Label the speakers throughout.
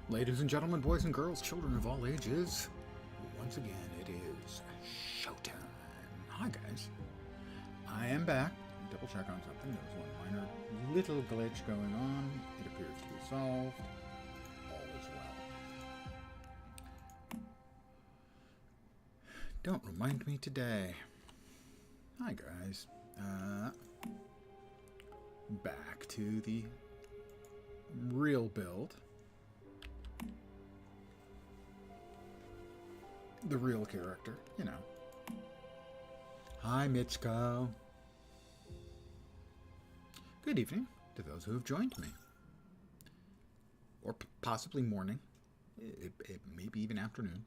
Speaker 1: Ladies and gentlemen, boys and girls, children of all ages, once again it is showtime. Hi guys, I am back. Double check on something. There was one minor little glitch going on. It appears to be solved. All is well. Don't remind me today. Hi guys. Back to the real build. The real character, you know. Hi, Mitchko. Good evening to those who have joined me. Or possibly morning. Maybe even afternoon.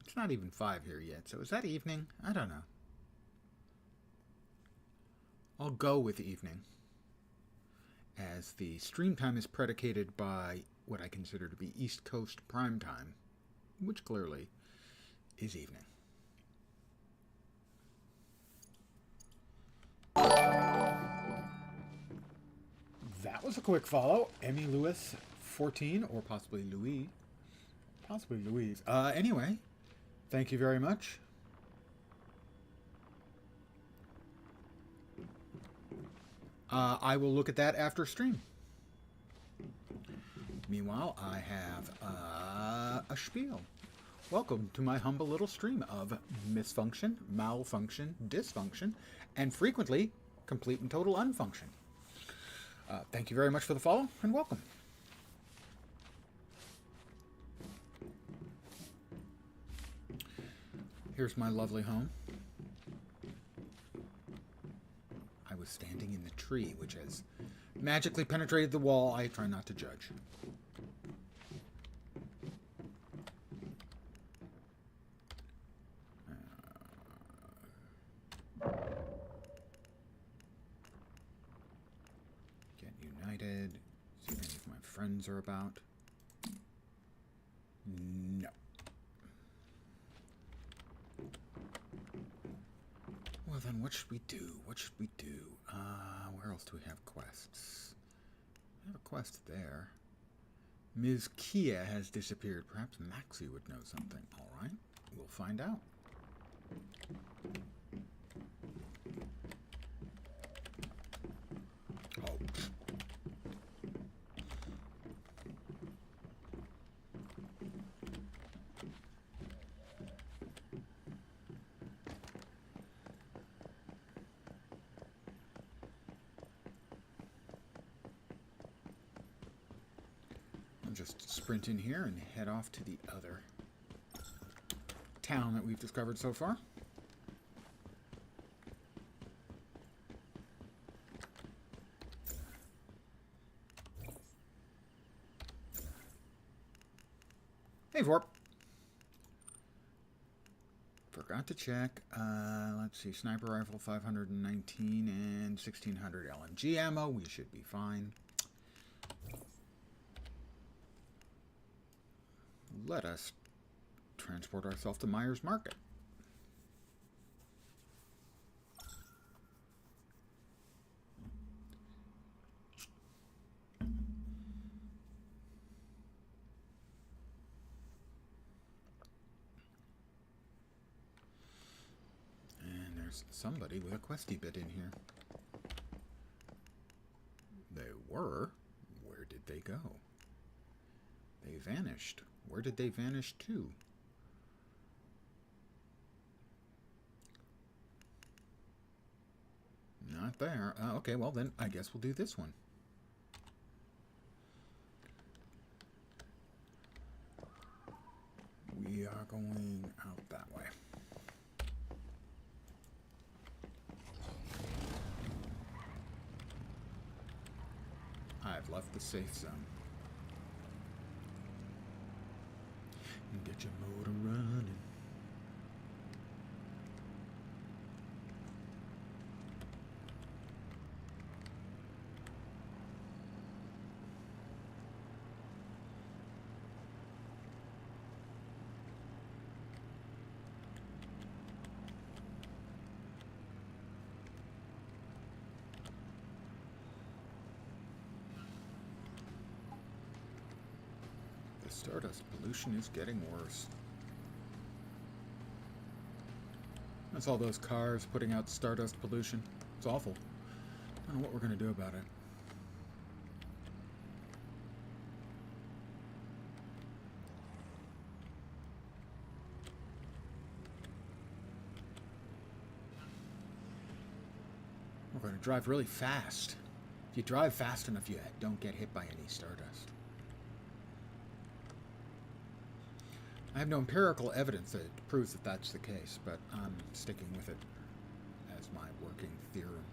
Speaker 1: It's not even 5 here yet, so is that evening? I don't know. I'll go with evening, as the stream time is predicated by what I consider to be East Coast prime time, which clearly is evening. That was a quick follow. Emmy Lewis 14, or possibly Louise. Possibly Louise. Anyway, thank you very much. I will look at that after stream. Meanwhile, I have a spiel. Welcome to my humble little stream of misfunction, malfunction, dysfunction, and frequently complete and total unfunction. Thank you very much for the follow, and welcome. Here's my lovely home. I was standing in the tree, which has magically penetrated the wall. I try not to judge. Get united. See if any of my friends are about. No. Well then, what should we do? What should we do? Where else do we have quests? We have a quest there. Ms. Kia has disappeared. Perhaps Maxie would know something. All right, we'll find out. Oh. I'll just sprint in here and head off to the other town that we've discovered so far. Hey, Vorp. Forgot to check. Let's see. Sniper rifle 519 and 1600 LMG ammo. We should be fine. Let us transport ourselves to Myers Market. And there's somebody with a questy bit in here. They were. Where did they go? They vanished. Where did they vanish to? Not there. Okay, well then, I guess we'll do this one. We are going out that way. I've left the safe zone. And get your motor running. The stardust pollution is getting worse. That's all those cars putting out stardust pollution. It's awful. I don't know what we're going to do about it. We're going to drive really fast. If you drive fast enough, you don't get hit by any stardust. I have no empirical evidence that proves that that's the case, but I'm sticking with it as my working theorem.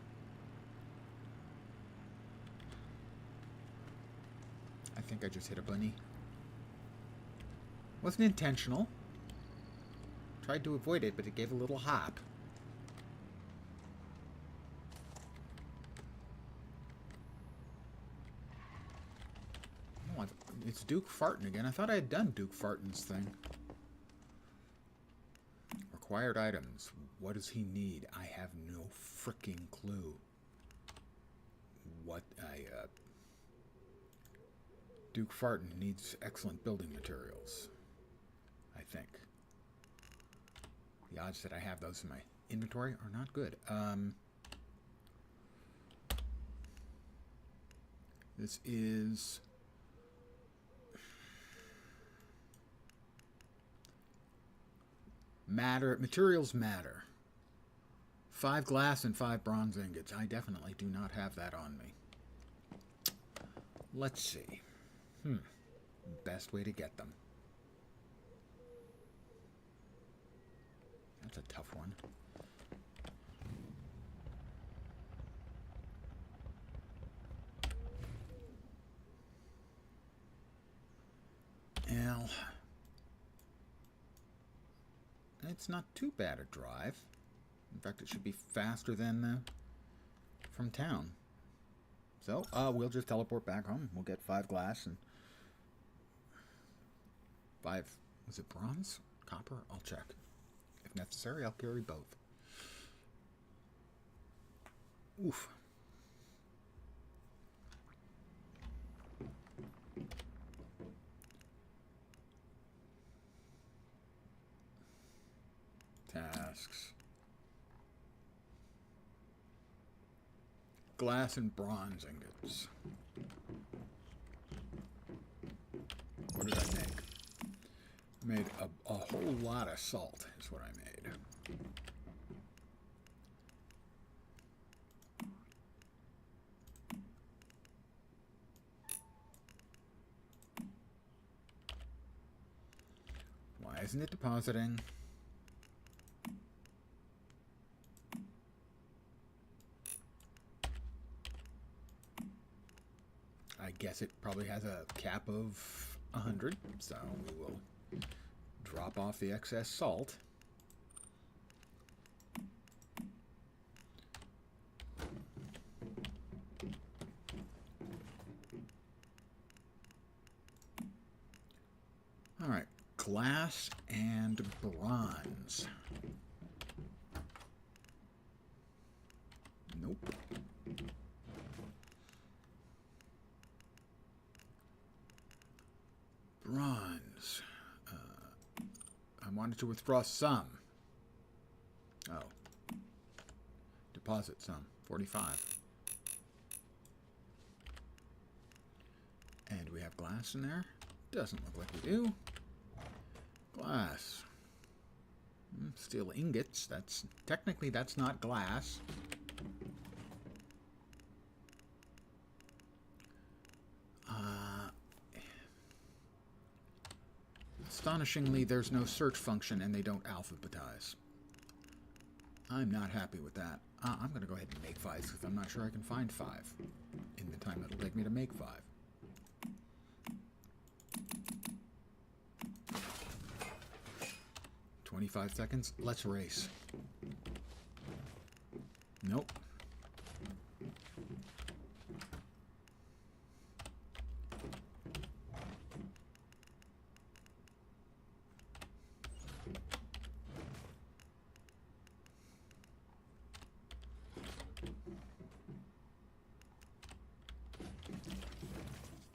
Speaker 1: I think I just hit a bunny. Wasn't intentional. Tried to avoid it, but it gave a little hop. Oh, it's Duke farting again. I thought I had done Duke farting's thing. Required items. What does he need? I have no freaking clue. What Duke Farton needs excellent building materials, I think. The odds that I have those in my inventory are not good. This is... Materials matter. 5 glass and 5 bronze ingots. I definitely do not have that on me. Let's see. Best way to get them. That's a tough one. Well, it's not too bad a drive. In fact, it should be faster than from town. So, we'll just teleport back home. We'll get 5 glass and 5... Was it bronze? Copper? I'll check. If necessary, I'll carry both. Oof. Tasks. Glass and bronze ingots. What did I make? I made a whole lot of salt, is what I made. Why isn't it depositing? I guess it probably has a cap of 100, so we will drop off the excess salt. All right, glass and bronze. Nope. Bronze. I wanted to withdraw some. Oh. Deposit some. 45. And we have glass in there. Doesn't look like we do. Glass. Steel ingots. Technically that's not glass. Astonishingly, there's no search function and they don't alphabetize. I'm not happy with that. I'm going to go ahead and make 5 because I'm not sure I can find 5 in the time it'll take me to make 5. 25 seconds. Let's race. Nope.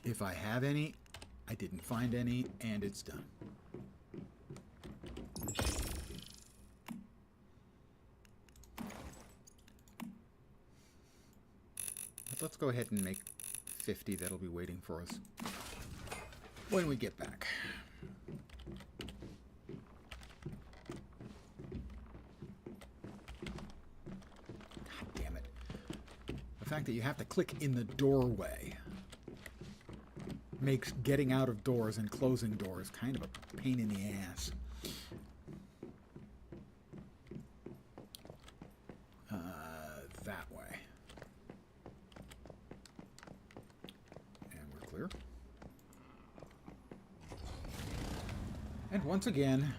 Speaker 1: If I have any I didn't find any, and it's done. But let's go ahead and make 50. That'll be waiting for us when we get back. God damn it. The fact that you have to click in the doorway makes getting out of doors and closing doors kind of a pain in the ass. That way. And we're clear. And once again,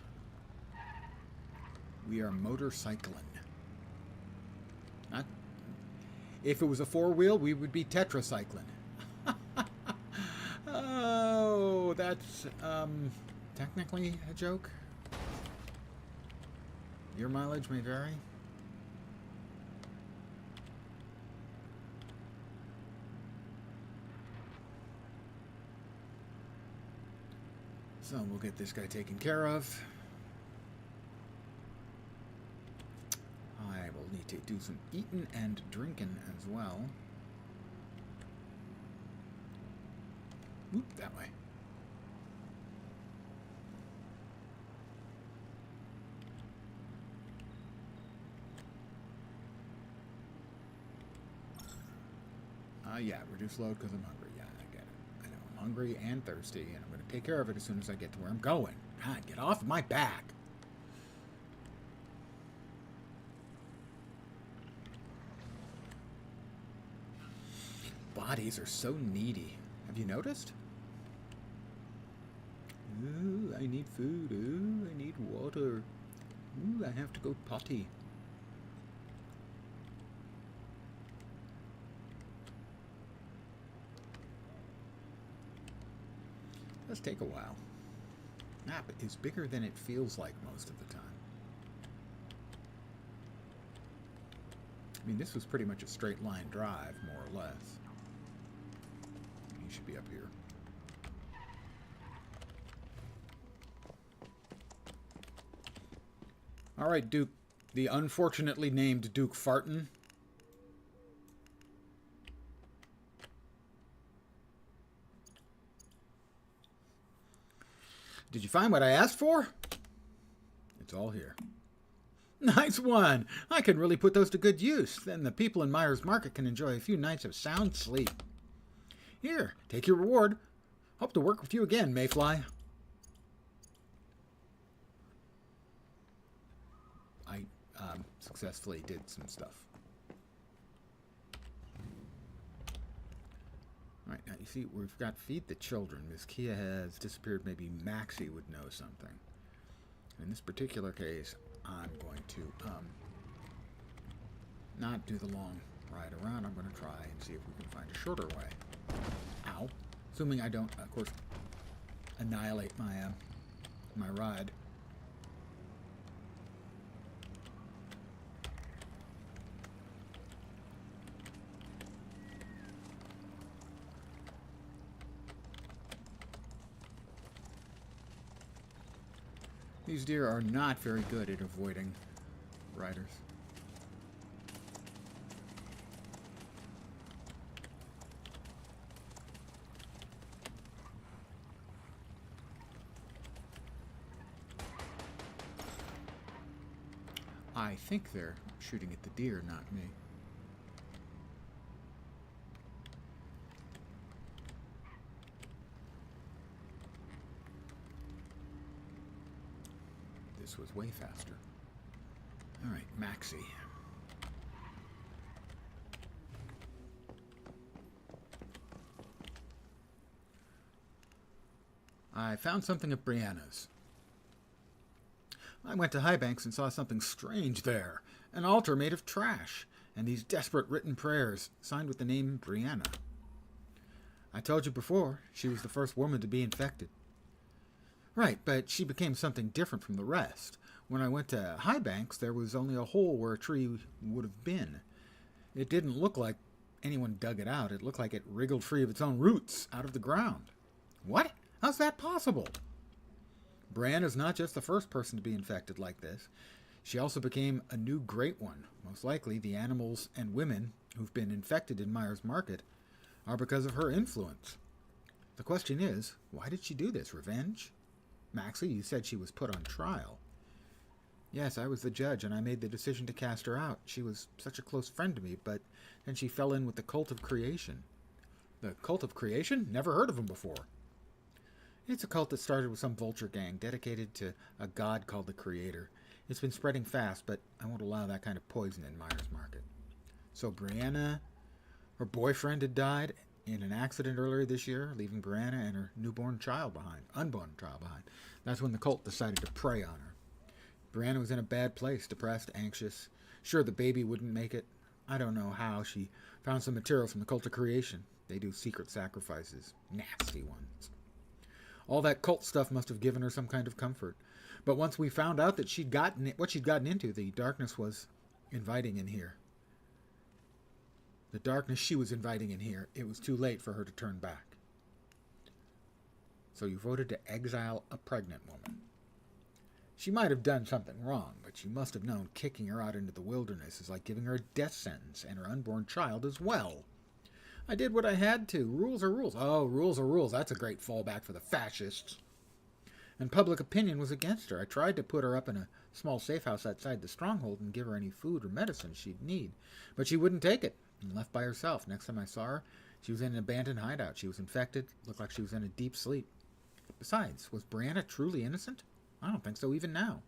Speaker 1: we are motorcycling. Not, if it was a four-wheel, we would be tetracycling. Oh, that's technically a joke. Your mileage may vary. So we'll get this guy taken care of. I will need to do some eating and drinking as well. Oop, that way. Yeah, reduce load because I'm hungry. Yeah, I get it. I know I'm hungry and thirsty, and I'm going to take care of it as soon as I get to where I'm going. God, get off my back. Bodies are so needy. Have you noticed? Ooh, I need food. Ooh, I need water. Ooh, I have to go potty. Does take a while. Map is bigger than it feels like most of the time. I mean, this was pretty much a straight line drive, more or less. You should be up here. All right, Duke. The unfortunately named Duke Farton. Did you find what I asked for? It's all here. Nice one. I can really put those to good use. Then the people in Myers Market can enjoy a few nights of sound sleep. Here, take your reward. Hope to work with you again, Mayfly. I successfully did some stuff. All right, now you see, we've got Feed the Children. Miss Kia has disappeared. Maybe Maxie would know something. In this particular case, I'm going to not do the long ride around. I'm going to try and see if we can find a shorter way. Ow. Assuming I don't, of course, annihilate my my ride. These deer are not very good at avoiding riders. I think they're shooting at the deer, not me. This was way faster. All right, Maxie. I found something at Brianna's. I went to Highbanks and saw something strange there. An altar made of trash, and these desperate written prayers signed with the name Brianna. I told you before, she was the first woman to be infected. Right, but she became something different from the rest. When I went to Highbanks, there was only a hole where a tree would have been. It didn't look like anyone dug it out. It looked like it wriggled free of its own roots out of the ground. What? How's that possible? Brianna is not just the first person to be infected like this. She also became a new great one. Most likely, the animals and women who've been infected in Myers Market are because of her influence. The question is, why did she do this? Revenge? Maxie, you said she was put on trial. Yes, I was the judge, and I made the decision to cast her out. She was such a close friend to me, but then she fell in with the Cult of Creation. The Cult of Creation? Never heard of them before. It's a cult that started with some vulture gang dedicated to a god called the Creator. It's been spreading fast, but I won't allow that kind of poison in Myers Market. So Brianna, her boyfriend had died in an accident earlier this year, leaving Brianna and her unborn child behind. That's when the cult decided to prey on her. Brianna was in a bad place, depressed, anxious. Sure, the baby wouldn't make it. I don't know how. She found some material from the Cult of Creation. They do secret sacrifices. Nasty ones. All that cult stuff must have given her some kind of comfort. But once we found out that what she'd gotten into, the darkness was inviting in here. The darkness she was inviting in here, it was too late for her to turn back. So you voted to exile a pregnant woman. She might have done something wrong, but you must have known kicking her out into the wilderness is like giving her a death sentence, and her unborn child as well. I did what I had to. Rules are rules. Oh, rules are rules. That's a great fallback for the fascists. And public opinion was against her. I tried to put her up in a small safe house outside the stronghold and give her any food or medicine she'd need. But she wouldn't take it and left by herself. Next time I saw her, she was in an abandoned hideout. She was infected. Looked like she was in a deep sleep. Besides, was Brianna truly innocent? I don't think so even now.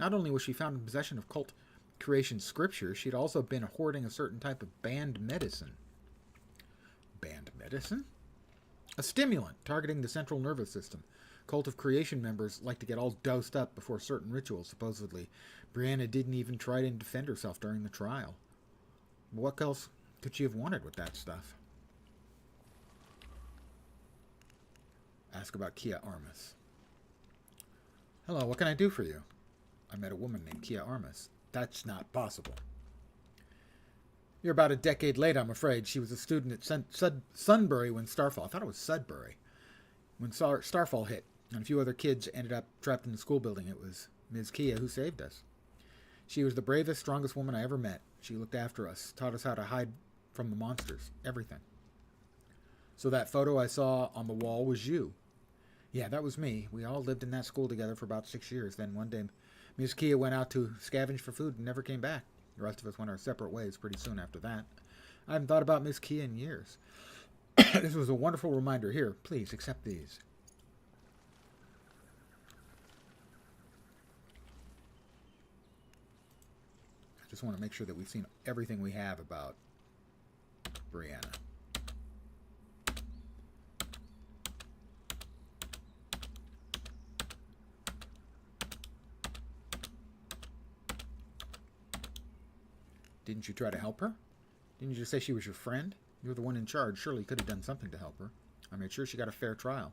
Speaker 1: Not only was she found in possession of cult creation scripture, she'd also been hoarding a certain type of banned medicine. Banned medicine? A stimulant targeting the central nervous system. Cult of Creation members like to get all dosed up before certain rituals, supposedly. Brianna didn't even try to defend herself during the trial. What else could she have wanted with that stuff? Ask about Kia Armas. Hello, what can I do for you? I met a woman named Kia Armas. That's not possible. You're about a decade late, I'm afraid. She was a student at Sunbury when Starfall... I thought it was Sudbury. When Starfall hit, and a few other kids ended up trapped in the school building. It was Ms. Kia who saved us. She was the bravest, strongest woman I ever met. She looked after us, taught us how to hide from the monsters. Everything. So that photo I saw on the wall was you. Yeah, that was me. We all lived in that school together for about 6 years. Then one day, Ms. Kia went out to scavenge for food and never came back. The rest of us went our separate ways pretty soon after that. I haven't thought about Miss Kia in years. This was a wonderful reminder. Here, please, accept these. I just want to make sure that we've seen everything we have about Brianna. Didn't you try to help her? Didn't you just say she was your friend? You were the one in charge. Surely you could have done something to help her. I made sure she got a fair trial.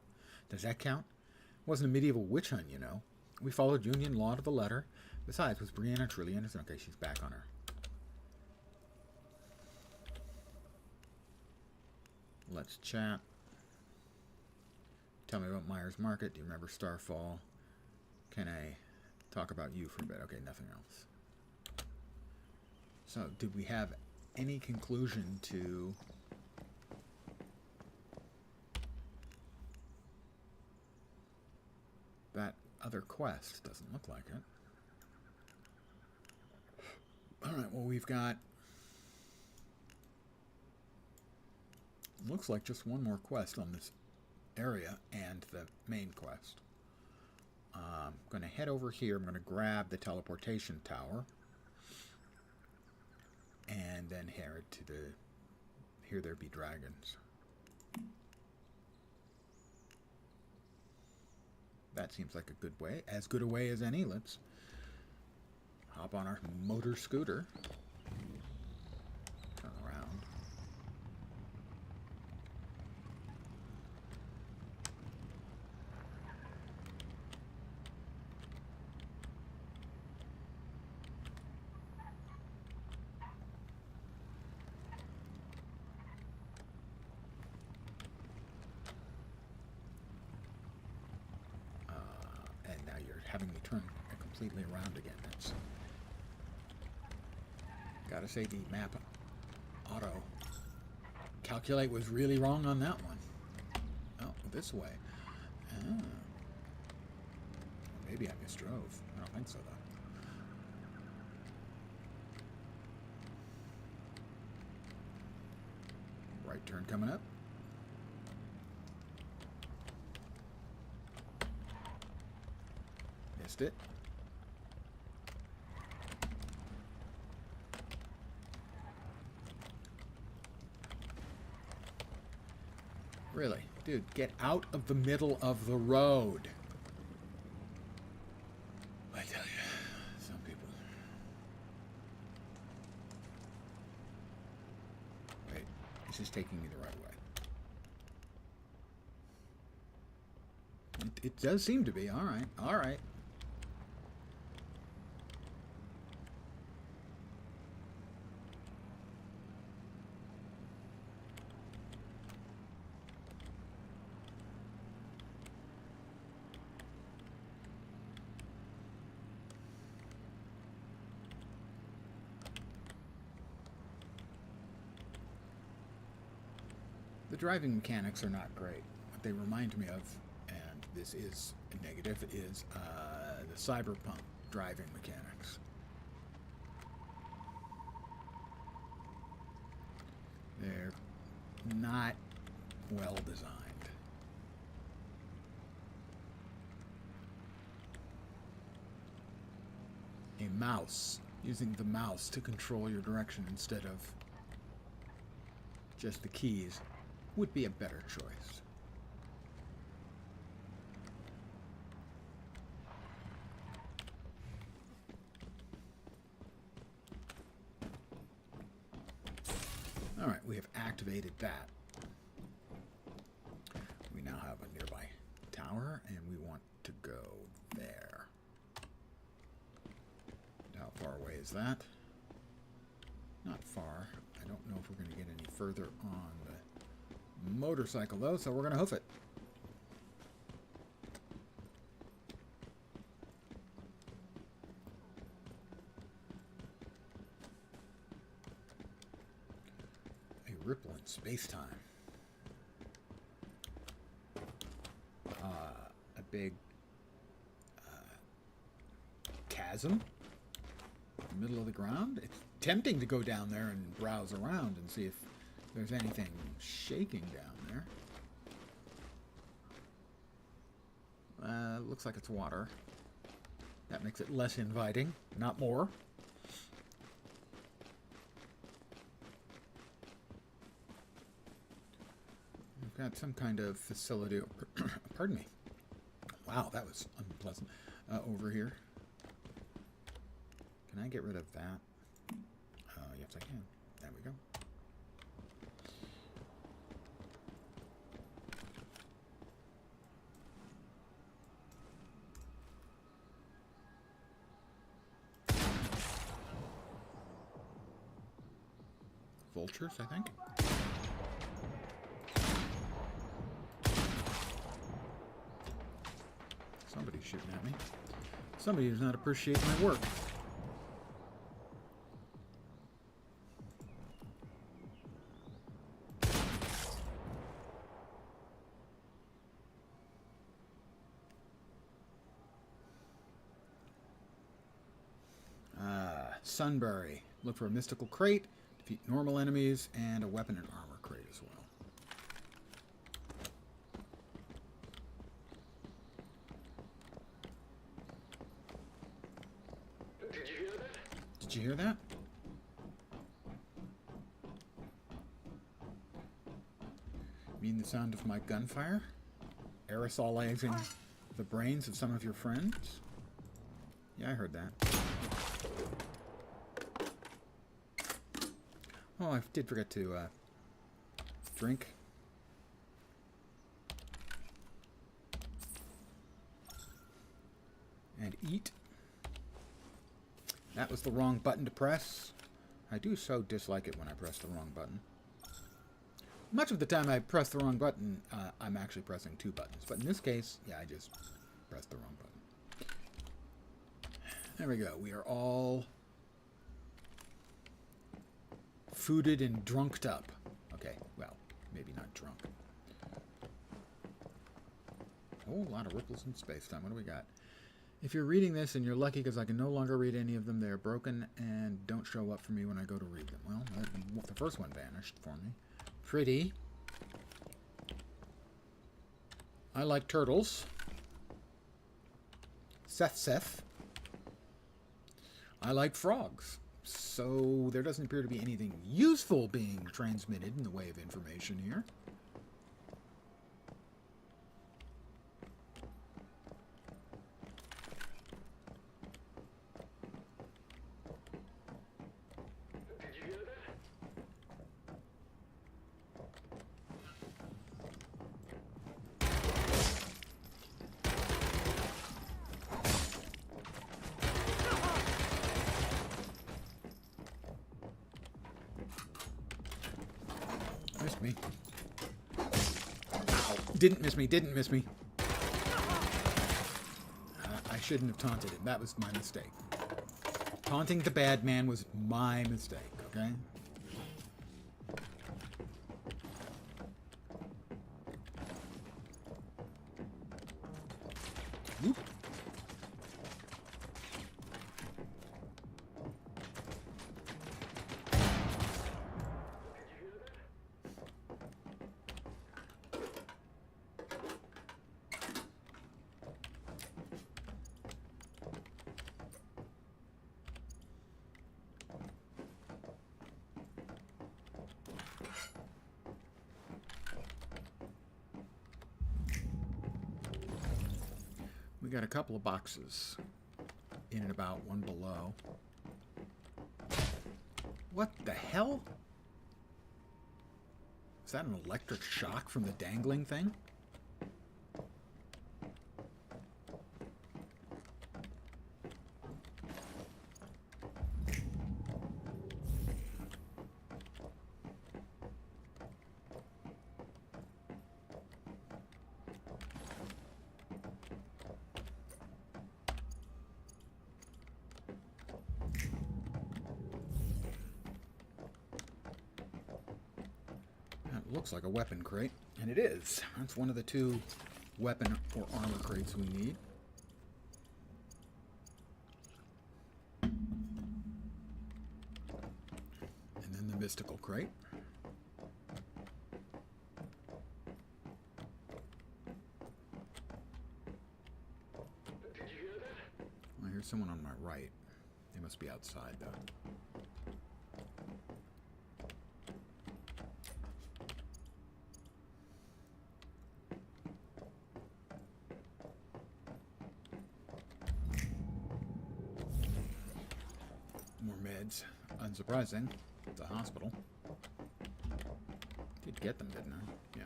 Speaker 1: Does that count? It wasn't a medieval witch hunt, you know. We followed Union law to the letter. Besides, was Brianna truly innocent? Okay, she's back on her. Let's chat. Tell me about Myers Market. Do you remember Starfall? Can I talk about you for a bit? Okay, nothing else. So, did we have any conclusion to that other quest? Doesn't look like it. Alright, well, we've got... looks like just one more quest on this area and the main quest. I'm going to head over here. I'm going to grab the teleportation tower. And then head to the Here There Be Dragons. That seems like a good way. As good a way as any. Let's hop on our motor scooter. Turn around. having me turn completely around again. That's gotta say the map auto calculate was really wrong on that one. Oh, this way. Oh. Maybe I misdrove. I don't think so, though. Right turn coming up. Missed it. Really? Dude, get out of the middle of the road. I tell you, some people. Wait, this is taking me the right way. It does seem to be. All right, all right. The driving mechanics are not great. What they remind me of, and this is a negative, is the cyberpunk driving mechanics. They're not well designed. A mouse, using the mouse to control your direction instead of just the keys, would be a better choice. All right, we have activated that. We now have a nearby tower, and we want to go there. How far away is that? Not far. I don't know if we're going to get any further on the motorcycle, though, so we're going to hoof it. A ripple in space-time. A big chasm in the middle of the ground. It's tempting to go down there and browse around and see if there's anything shaking down there. Looks like it's water. That makes it less inviting, not more. We've got some kind of facility. Pardon me. Wow, that was unpleasant. Over here. Can I get rid of that? Yes, I can. There we go. Vultures, I think. Somebody's shooting at me. Somebody does not appreciate my work. Sunbury. Look for a mystical crate, defeat normal enemies, and a weapon and armor crate as well.
Speaker 2: Did you hear that?
Speaker 1: Did you hear that? Mean the sound of my gunfire? Aerosolizing the brains of some of your friends? Yeah, I heard that. Oh, I did forget to drink. And eat. That was the wrong button to press. I do so dislike it when I press the wrong button. Much of the time I press the wrong button, I'm actually pressing two buttons. But in this case, yeah, I just pressed the wrong button. There we go. We are all fooded and drunked up. Okay, well, maybe not drunk. Oh, a lot of ripples in space-time. What do we got? If you're reading this, and you're lucky because I can no longer read any of them, they're broken and don't show up for me when I go to read them. Well, the first one vanished for me. Pretty. I like turtles. Seth. I like frogs. So there doesn't appear to be anything useful being transmitted in the way of information here.
Speaker 2: Did you hear that?
Speaker 1: Missed me. Ow. Didn't miss me. I shouldn't have taunted him. That was my mistake. Taunting the bad man was my mistake, okay? Whoop. We got a couple of boxes in and about, one below. What the hell? Is that an electric shock from the dangling thing? Looks like a weapon crate, and it is. That's one of the two weapon or armor crates we need. And then the mystical crate.
Speaker 2: Did you hear that?
Speaker 1: Well, I hear someone on my right. They must be outside, though. More meds. Unsurprising. It's a hospital. Did get them, didn't I? Yeah.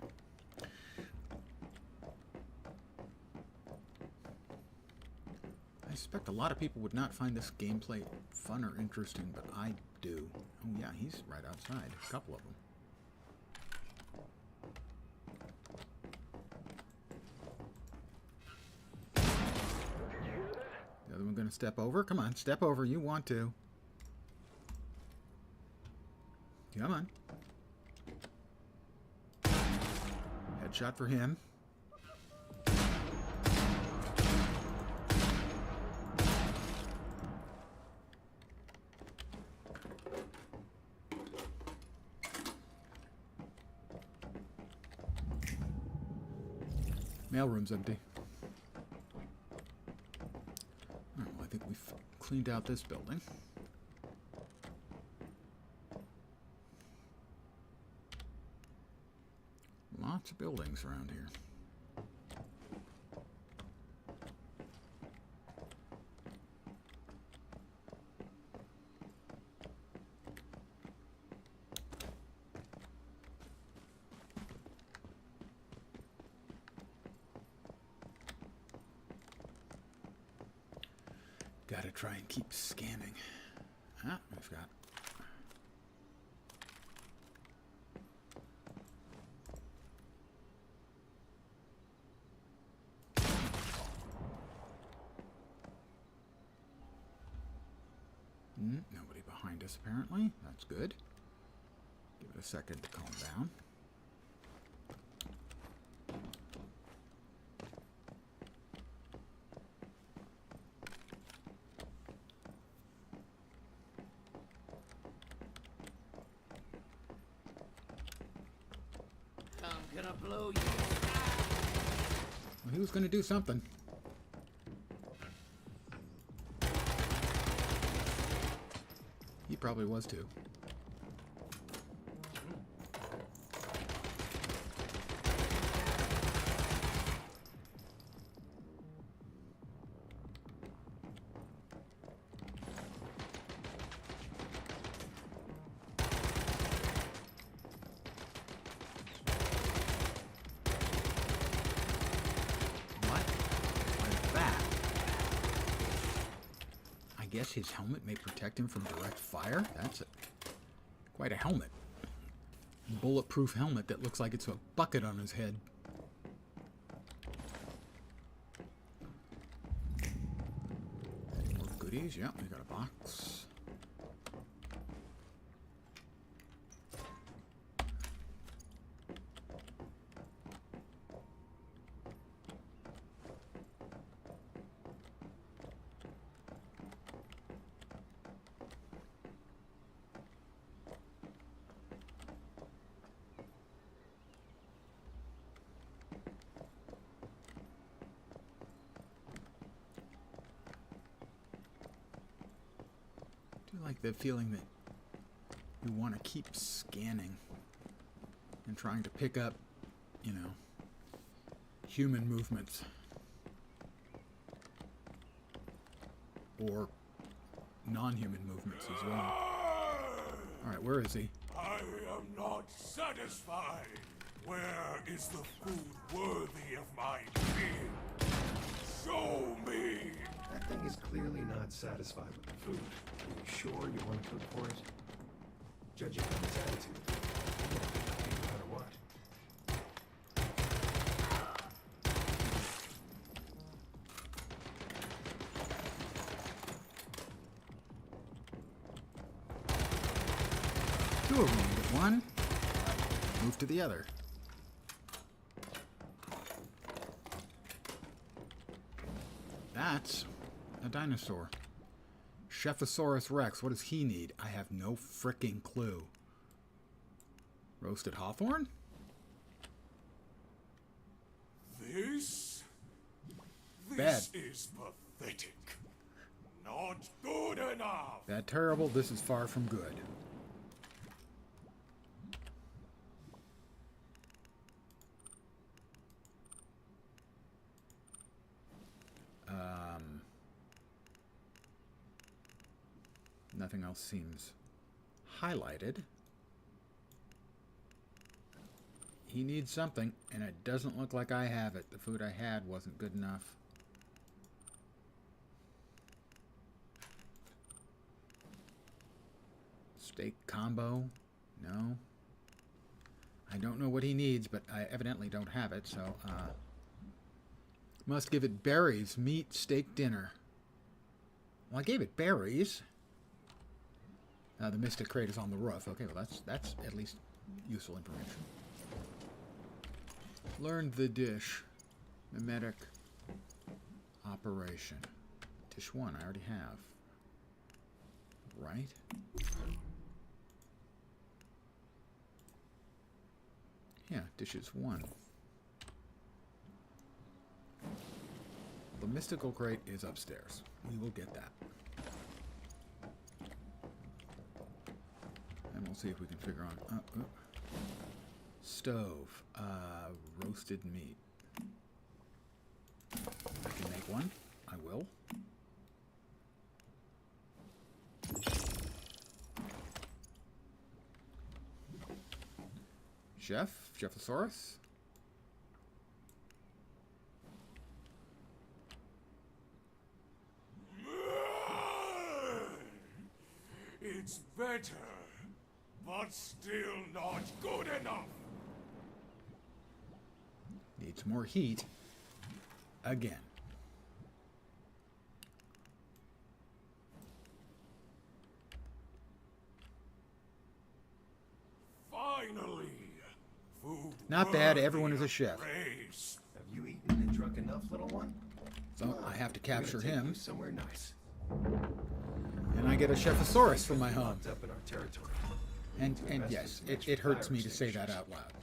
Speaker 1: I suspect a lot of people would not find this gameplay fun or interesting, but I do. Oh yeah, he's right outside. A couple of them. The other one gonna step over? Come on, step over. You want to. Come on. Headshot for him. Mailroom's empty. Oh, well, I think we've cleaned out this building. Lots of buildings around here. Gotta try and keep scanning. Ah, we've got... this, apparently. That's good. Give it a second to calm down.
Speaker 3: I'm gonna blow you.
Speaker 1: Well, he was going to do something. He probably was too. I guess his helmet may protect him from direct fire? That's quite a helmet. Bulletproof helmet that looks like it's a bucket on his head. More goodies. Yeah, we got a box. I do like the feeling that you want to keep scanning and trying to pick up, you know, human movements. Or non-human movements as well. Alright, where is he?
Speaker 4: I am not satisfied. Where is the food worthy of my being? Show me!
Speaker 2: That thing is clearly not satisfied with the food. Are you sure you want to cook for it? Judging from his attitude, he won't be happy no matter what.
Speaker 1: Two of them. Get one. Move to the other. That's a dinosaur. Chefosaurus Rex. What does he need? I have no fricking clue. Roasted hawthorn?
Speaker 4: This
Speaker 1: Bad.
Speaker 4: is pathetic. Not good enough.
Speaker 1: That terrible. This is far from good. Nothing else seems highlighted. He needs something, and it doesn't look like I have it. The food I had wasn't good enough. Steak combo? No. I don't know what he needs, but I evidently don't have it, so, must give it berries, meat, steak dinner. Well, I gave it berries. The Mystic Crate is on the roof. Okay, well, that's at least useful information. Learned the dish. Mimetic operation. Dish 1, I already have. Right? Yeah, dishes 1. The Mystical Crate is upstairs. We will get that. And we'll see if we can figure on... Stove. Roasted meat. I can make one. I will. Chefosaurus?
Speaker 4: It's better, but still not good enough.
Speaker 1: Needs more heat. Again. Not bad,
Speaker 4: worthy
Speaker 1: everyone is a
Speaker 4: of
Speaker 1: chef.
Speaker 4: praise.
Speaker 2: Have you eaten and drunk enough, little one?
Speaker 1: So
Speaker 2: Come on,
Speaker 1: I have to
Speaker 2: we're gonna
Speaker 1: capture
Speaker 2: take
Speaker 1: him,
Speaker 2: you somewhere nice.
Speaker 1: and I get a Chefosaurus from my home.
Speaker 2: Locked up in our territory.
Speaker 1: And yes, it hurts me to say that out loud.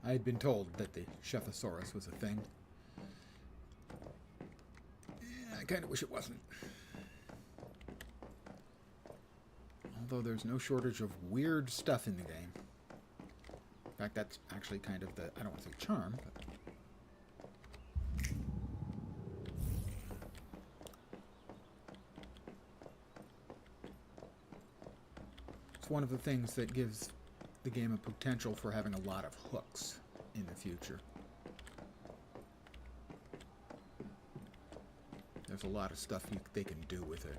Speaker 1: I had been told that the Chefosaurus was a thing. Yeah, I kind of wish it wasn't. Although there's no shortage of weird stuff in the game. In fact, that's actually kind of the, I don't want to say charm, but... it's one of the things that gives the game a potential for having a lot of hooks in the future. There's a lot of stuff they can do with it.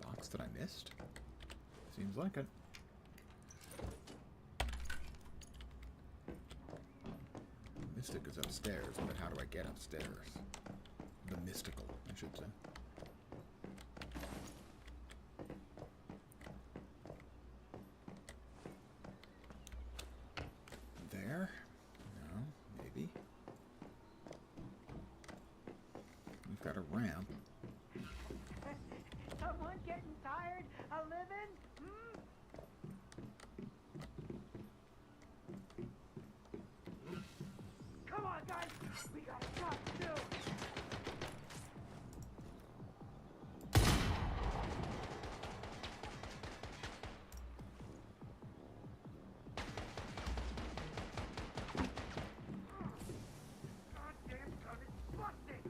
Speaker 1: Box that I missed? Seems like it. Mystic is upstairs, but how do I get upstairs? The mystical, I should say. There? No, maybe. We've got a ramp.
Speaker 3: Someone getting tired of living? Come on, guys! We got a job to do! Goddamn gun is busted!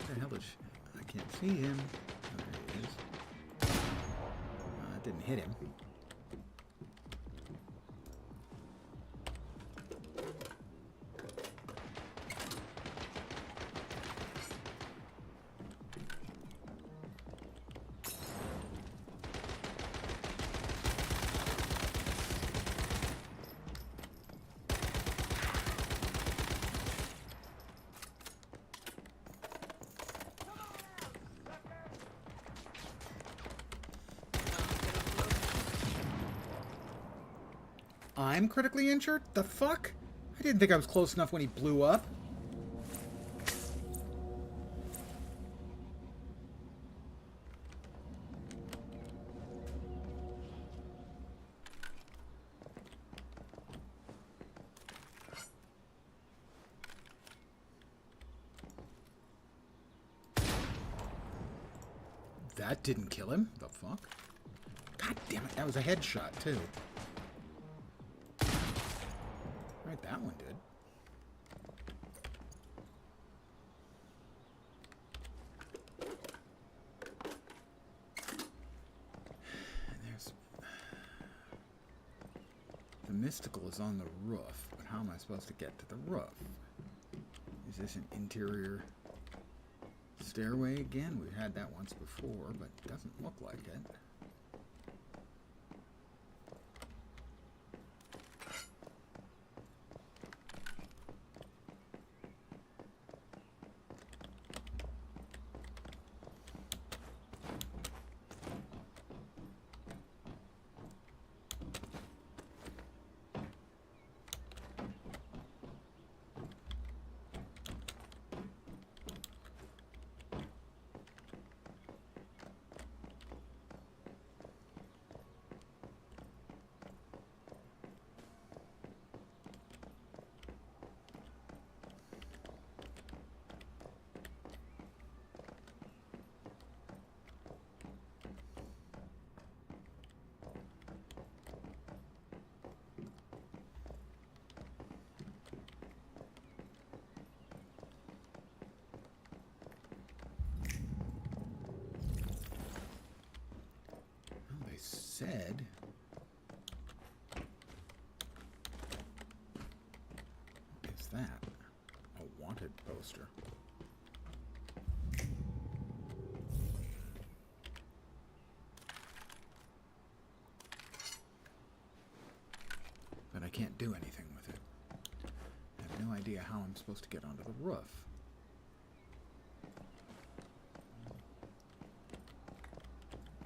Speaker 1: Where the hell is she? I can't see him. Oh, there he is. It didn't hit him. I'm critically injured? The fuck? I didn't think I was close enough when he blew up. That didn't kill him? The fuck? God damn it, that was a headshot too. Right, that one did. And there's... the mystical is on the roof, but how am I supposed to get to the roof? Is this an interior stairway again? We've had that once before, but it doesn't look like it. Said what is that? A wanted poster. can't do anything with it. I have no idea how I'm supposed to get onto the roof.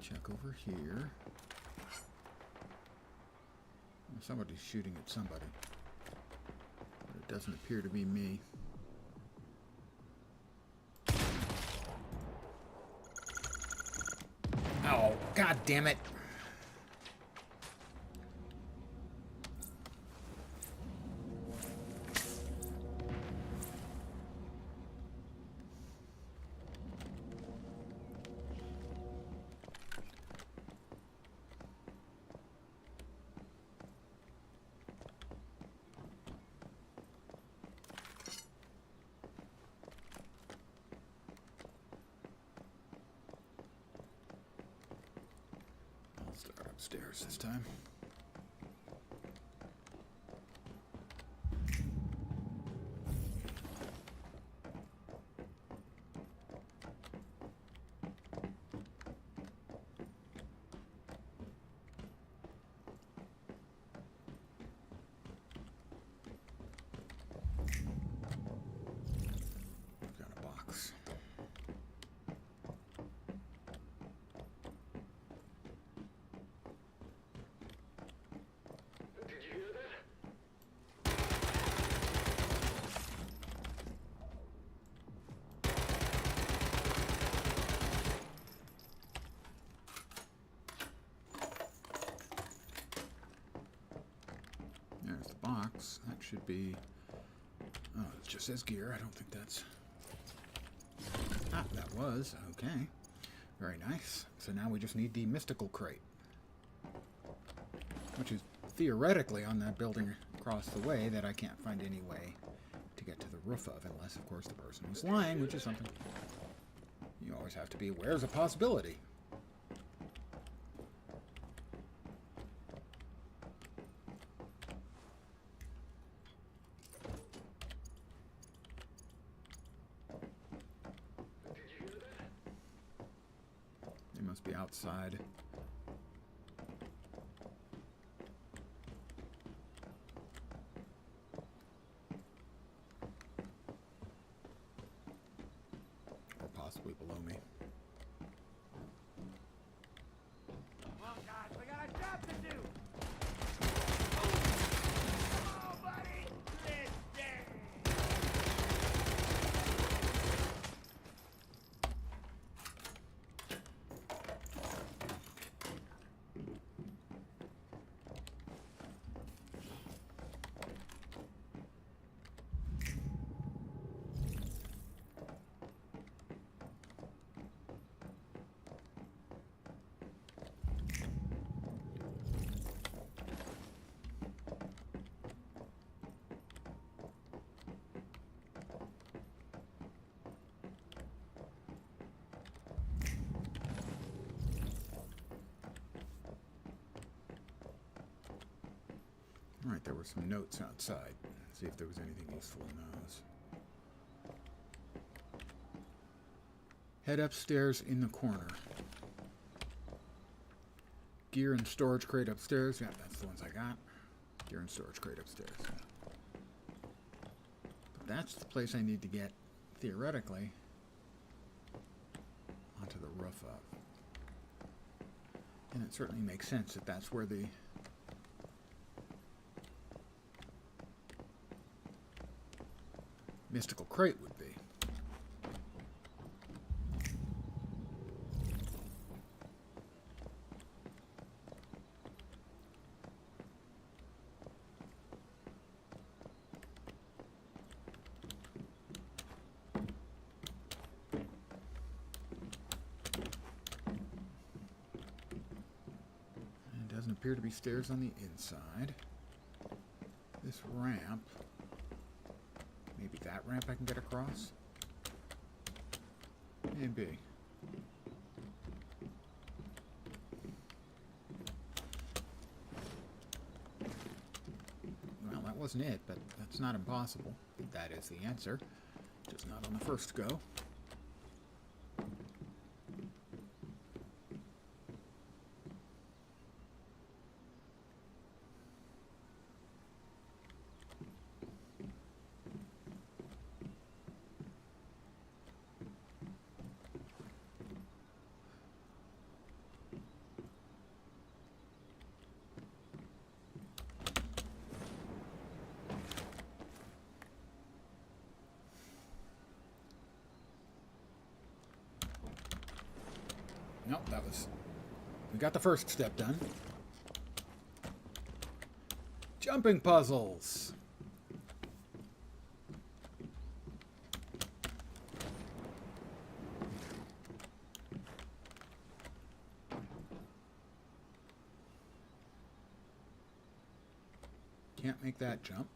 Speaker 1: Check over here. Somebody's shooting at somebody. But it doesn't appear to be me. Oh, god damn it. Start upstairs this time. Got a box. There's the box. That should be... Oh, it just says gear. I don't think that's... Ah, that was. Okay. Very nice. So now we just need the mystical crate. Which is theoretically on that building across the way that I can't find any way to get to the roof of, unless, of course, the person was lying, which is something you always have to be aware is a possibility. They must be outside. Or possibly below me.
Speaker 3: Come on, guys, we got a job to do. Oh, buddy, listen.
Speaker 1: Alright, there were some notes outside. See if there was anything useful in those. Head upstairs in the corner. Gear and storage crate upstairs. Yeah, that's the ones I got. Gear and storage crate upstairs. But that's the place I need to get, theoretically, onto the roof of. And it certainly makes sense that that's where the mystical crate would be. And it doesn't appear to be stairs on the inside. This ramp... Maybe that ramp I can get across? Maybe. Well, that wasn't it, but that's not impossible. That is the answer. Just not on the first go. Nope, that was... We got the first step done. Jumping puzzles. Can't make that jump.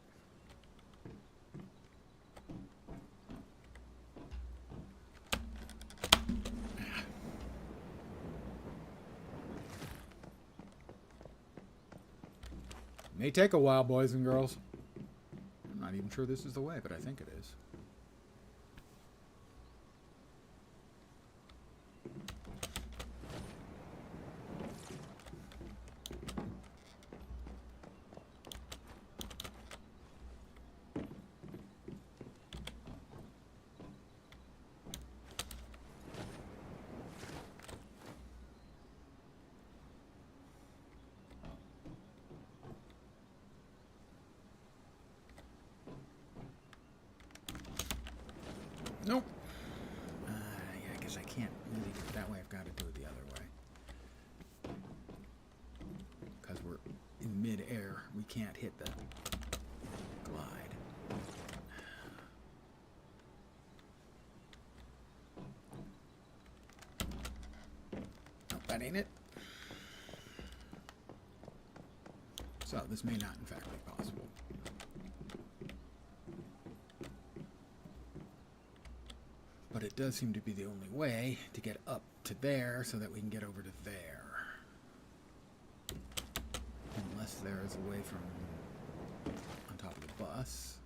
Speaker 1: May take a while, boys and girls. I'm not even sure this is the way, but I think it is. Nope. Yeah, I guess I can't really do it that way. I've got to do it the other way. Because we're in mid-air. We can't hit the glide. Nope, that ain't it. So, this may not in fact be possible. But it does seem to be the only way to get up to there so that we can get over to there. Unless there is a way from on top of the bus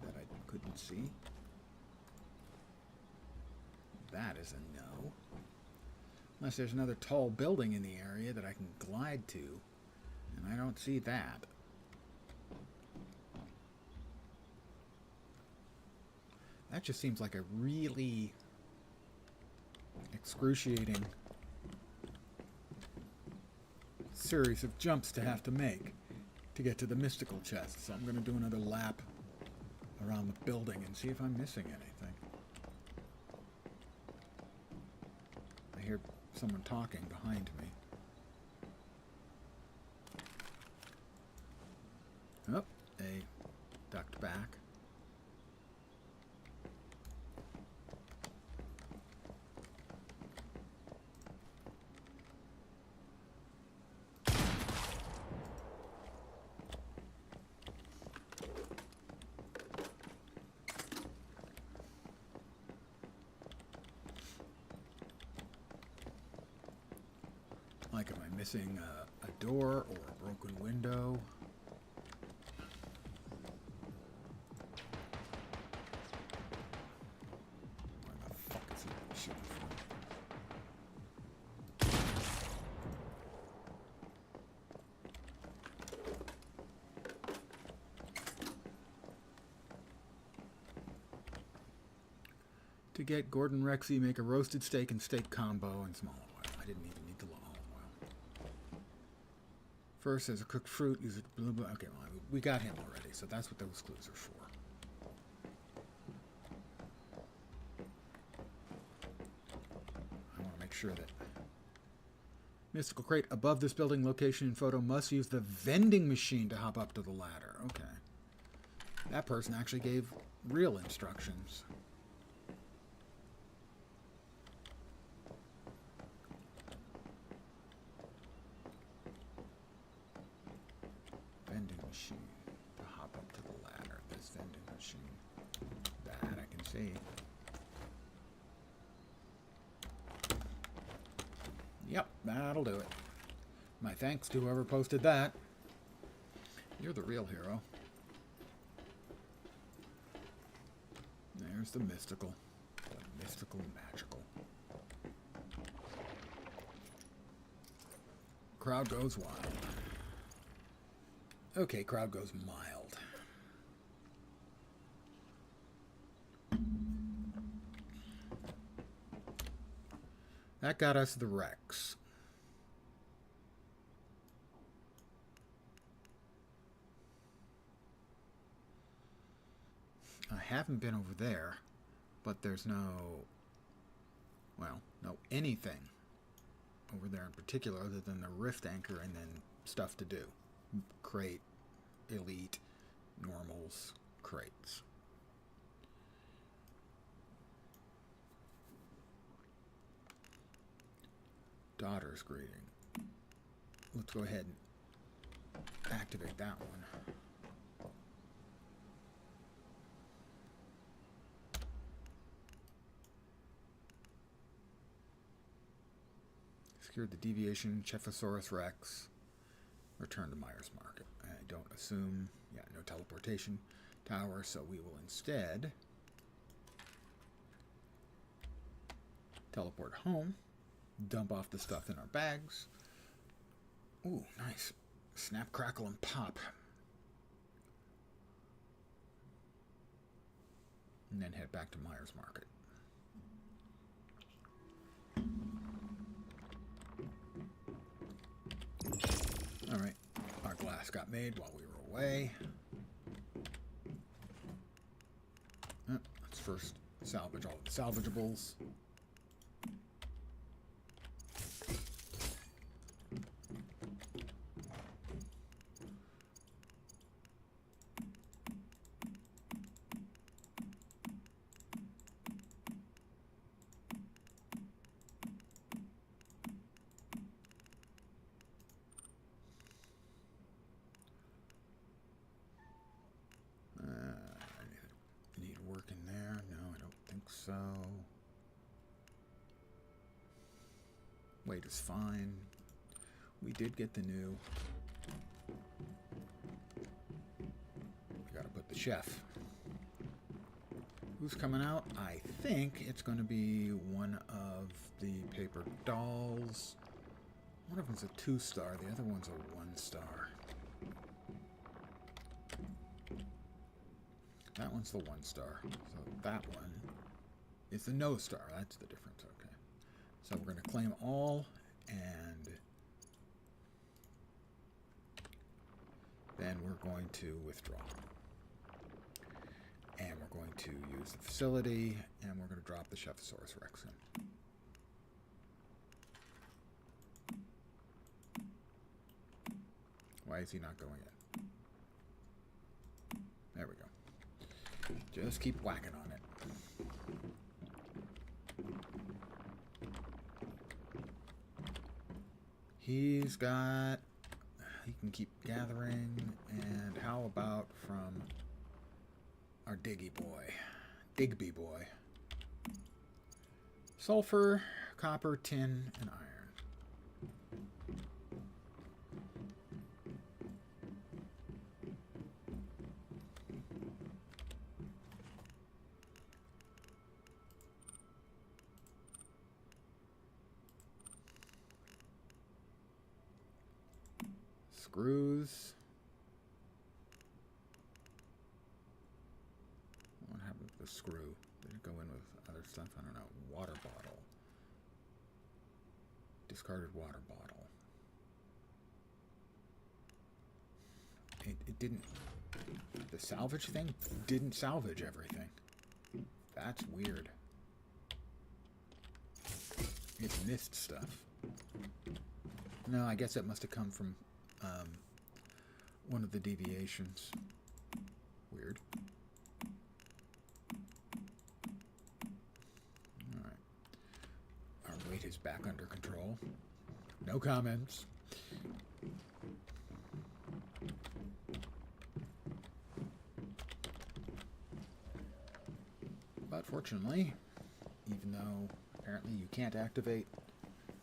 Speaker 1: that I couldn't see. That is a no. Unless there's another tall building in the area that I can glide to. And I don't see that. That just seems like a really excruciating series of jumps to have to make to get to the mystical chest. So I'm going to do another lap around the building and see if I'm missing anything. I hear someone talking behind me. Oh, they ducked back. Like, am I missing a door or a broken window? Where the fuck is he shooting from? To get Gordon Rexy, make a roasted steak and steak combo and small oil. I didn't even need the long oil. First, as a cooked fruit, use it. Blah, blah. Okay, well, we got him already, so that's what those clues are for. I want to make sure that mystical crate above this building location and photo must use the vending machine to hop up to the ladder. Okay. That person actually gave real instructions. Vending machine to hop up to the ladder. This vending machine. That I can see. Yep, that'll do it. My thanks to whoever posted that. You're the real hero. There's the mystical. The mystical magical. Crowd goes wild. Okay, crowd goes mild. That got us the Rex. I haven't been over there, but there's no, well, no anything over there in particular other than the rift anchor and then stuff to do. Crate, elite, normals, crates. Daughter's greeting. Let's go ahead and activate that one. Secured the deviation, Chefosaurus Rex. Return to Myers Market. I don't assume, no teleportation tower, so we will instead teleport home, dump off the stuff in our bags. Ooh, nice. Snap, crackle, and pop. And then head back to Myers Market. Alright, our glass got made while we were away. Let's first salvage all the salvageables. So, weight is fine. We did get the new. We gotta put the chef. Who's coming out? I think it's going to be one of the paper dolls. One of them's a 2-star, the other one's a 1-star. That one's the 1-star. So that one is the no star. That's the difference. Okay. So we're going to claim all, and then we're going to withdraw. And we're going to use the facility, and we're going to drop the Chefosaurus Rex in. Why is he not going in? There we go. Just keep whacking on it. He can keep gathering, and how about from our Digby boy. Sulfur, copper, tin, and iron. Screws. What happened with the screw? Did it go in with other stuff? I don't know. Water bottle. Discarded water bottle. It didn't. The salvage thing didn't salvage everything. That's weird. It missed stuff. No, I guess it must have come from one of the deviations. Weird. Alright. Our weight is back under control. No comments. But fortunately, even though apparently you can't activate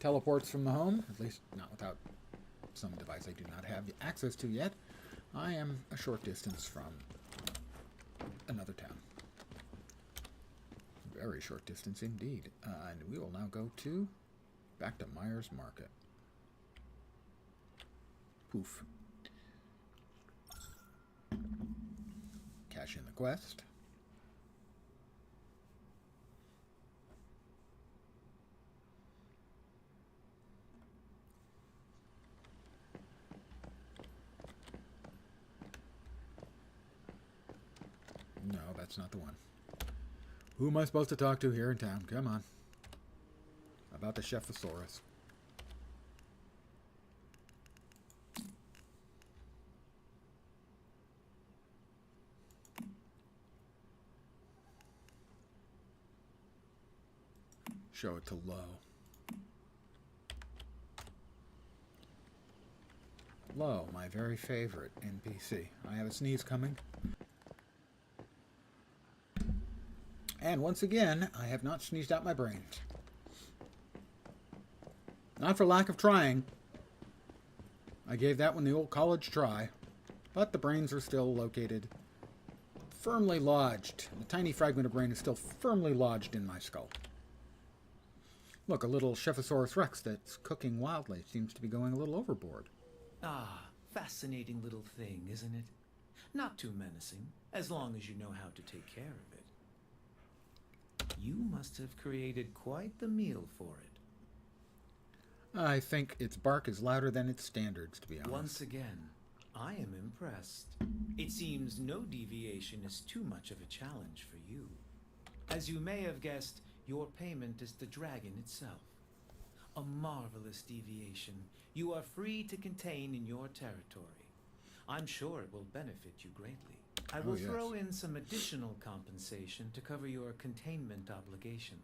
Speaker 1: teleports from the home, at least not without some device I do not have access to yet, I am a short distance from another town. Very short distance indeed. And we will now go back to Myers Market. Poof. Cash in the quest. No, that's not the one. Who am I supposed to talk to here in town? Come on. About the Chefosaurus. Show it to low. Low, my very favorite NPC. I have a sneeze coming. And once again, I have not sneezed out my brains. Not for lack of trying. I gave that one the old college try. But the brains are still located, firmly lodged. The tiny fragment of brain is still firmly lodged in my skull. Look, a little Scephosaurus Rex that's cooking wildly seems to be going a little overboard.
Speaker 5: Ah, fascinating little thing, isn't it? Not too menacing, as long as you know how to take care of it. You must have created quite the meal for it.
Speaker 1: I think its bark is louder than its standards, to be honest.
Speaker 5: Once again, I am impressed. It seems no deviation is too much of a challenge for you. As you may have guessed, your payment is the dragon itself. A marvelous deviation you are free to contain in your territory. I'm sure it will benefit you greatly. I will throw in some additional compensation to cover your containment obligations.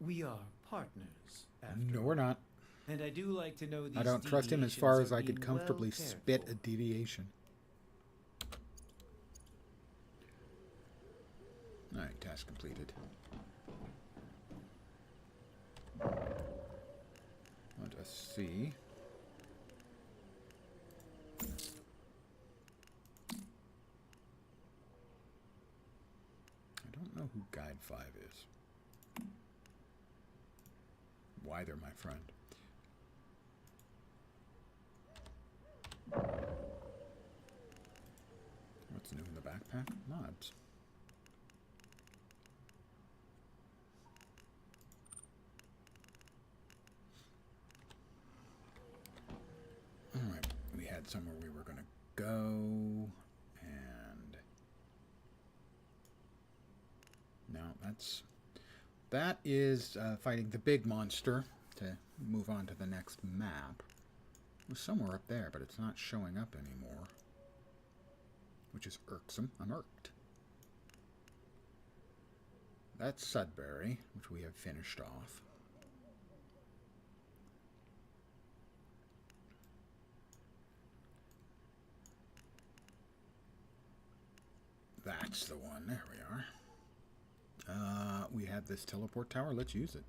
Speaker 5: We are partners, after
Speaker 1: No, we're not.
Speaker 5: and I do like to know these
Speaker 1: I don't trust him as far as
Speaker 5: deviations are
Speaker 1: I could
Speaker 5: being
Speaker 1: comfortably
Speaker 5: well cared
Speaker 1: spit
Speaker 5: for.
Speaker 1: a deviation. Alright, task completed. Let us see. I don't know who Guide 5 is. Why they're my friend. What's new in the backpack? Mods. Alright, we had somewhere we were going to go, and no, that is fighting the big monster to move on to the next map. It was somewhere up there, but it's not showing up anymore, which is irksome. I'm irked. That's Sudbury, which we have finished off. That's the one. There we are. We have this teleport tower. Let's use it.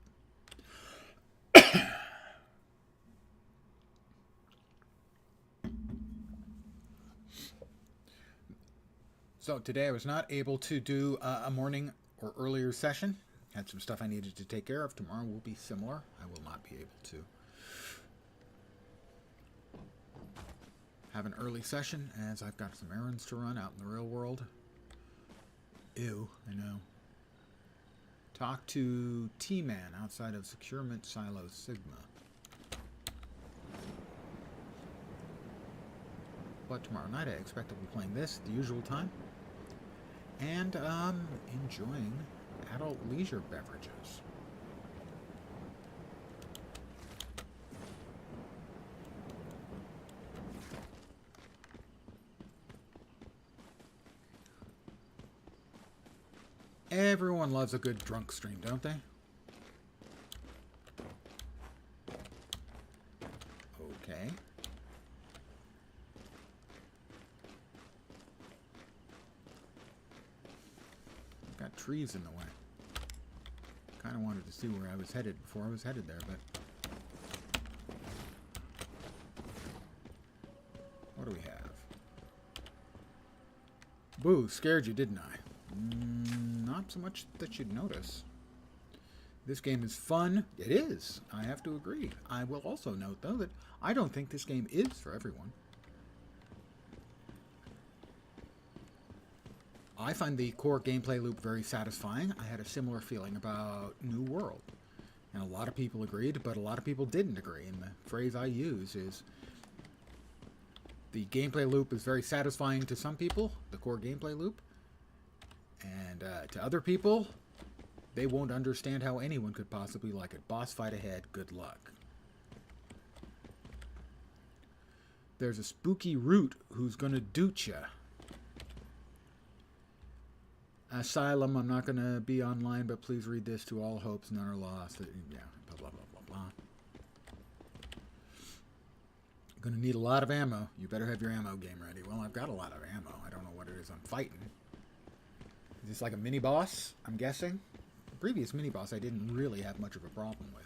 Speaker 1: So today I was not able to do a morning or earlier session. Had some stuff I needed to take care of. Tomorrow will be similar. I will not be able to have an early session as I've got some errands to run out in the real world. Ew, I know. Talk to T-Man outside of Securement Silo Sigma. But tomorrow night I expect to be playing this at the usual time. And enjoying adult leisure beverages. Everyone loves a good drunk stream, don't they? Okay. I've got trees in the way. Kind of wanted to see where I was headed before I was headed there, but... What do we have? Boo, scared you, didn't I? Not so much that you'd notice. This game is fun. It is. I have to agree. I will also note, though, that I don't think this game is for everyone. I find the core gameplay loop very satisfying. I had a similar feeling about New World. And a lot of people agreed, but a lot of people didn't agree. And the phrase I use is, the gameplay loop is very satisfying to some people, the core gameplay loop. And to other people, they won't understand how anyone could possibly like it. Boss fight ahead, good luck. There's a spooky root who's gonna doot ya. Asylum, I'm not going to be online, but please read this. To all hopes, none are lost. Yeah, blah, blah, blah, blah, blah. Going to need a lot of ammo. You better have your ammo game ready. Well, I've got a lot of ammo. I don't know what it is I'm fighting. Is this like a mini-boss, I'm guessing? The previous mini-boss I didn't really have much of a problem with.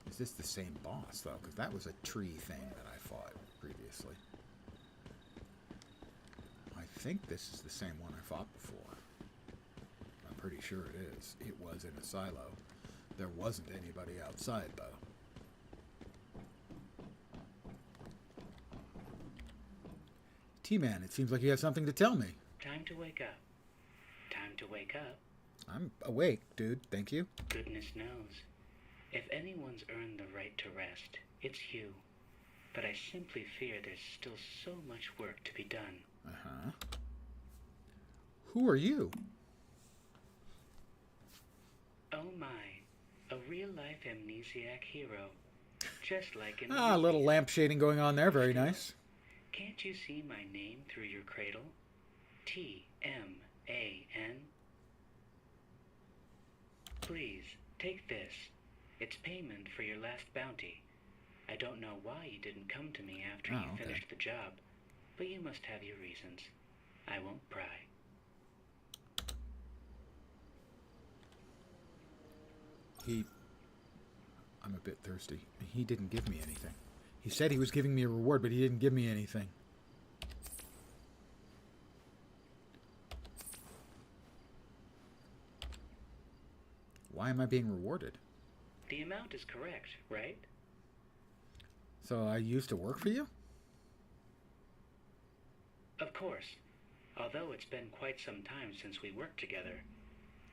Speaker 1: Is this the same boss, though? Because that was a tree thing that I fought previously. I think this is the same one I fought before. I'm pretty sure it is. It was in a silo. There wasn't anybody outside, though. T-Man, it seems like you have something to tell me.
Speaker 6: Time to wake up. Time to wake up.
Speaker 1: I'm awake, dude. Thank you.
Speaker 6: Goodness knows. If anyone's earned the right to rest, it's you. But I simply fear there's still so much work to be done.
Speaker 1: Uh-huh. Who are you?
Speaker 6: Oh my, a real-life amnesiac hero. Just like in the
Speaker 1: Ah, a little
Speaker 6: movies.
Speaker 1: lamp shading going on there. Very nice.
Speaker 6: Can't you see my name through your cradle? T-M-A-N. Please, take this. It's payment for your last bounty. I don't know why you didn't come to me after
Speaker 1: Oh,
Speaker 6: you
Speaker 1: okay.
Speaker 6: finished the job, but you must have your reasons. I won't pry.
Speaker 1: I'm a bit thirsty. He didn't give me anything. He said he was giving me a reward, but he didn't give me anything. Why am I being rewarded?
Speaker 6: The amount is correct, right?
Speaker 1: So I used to work for you?
Speaker 6: Of course. Although it's been quite some time since we worked together,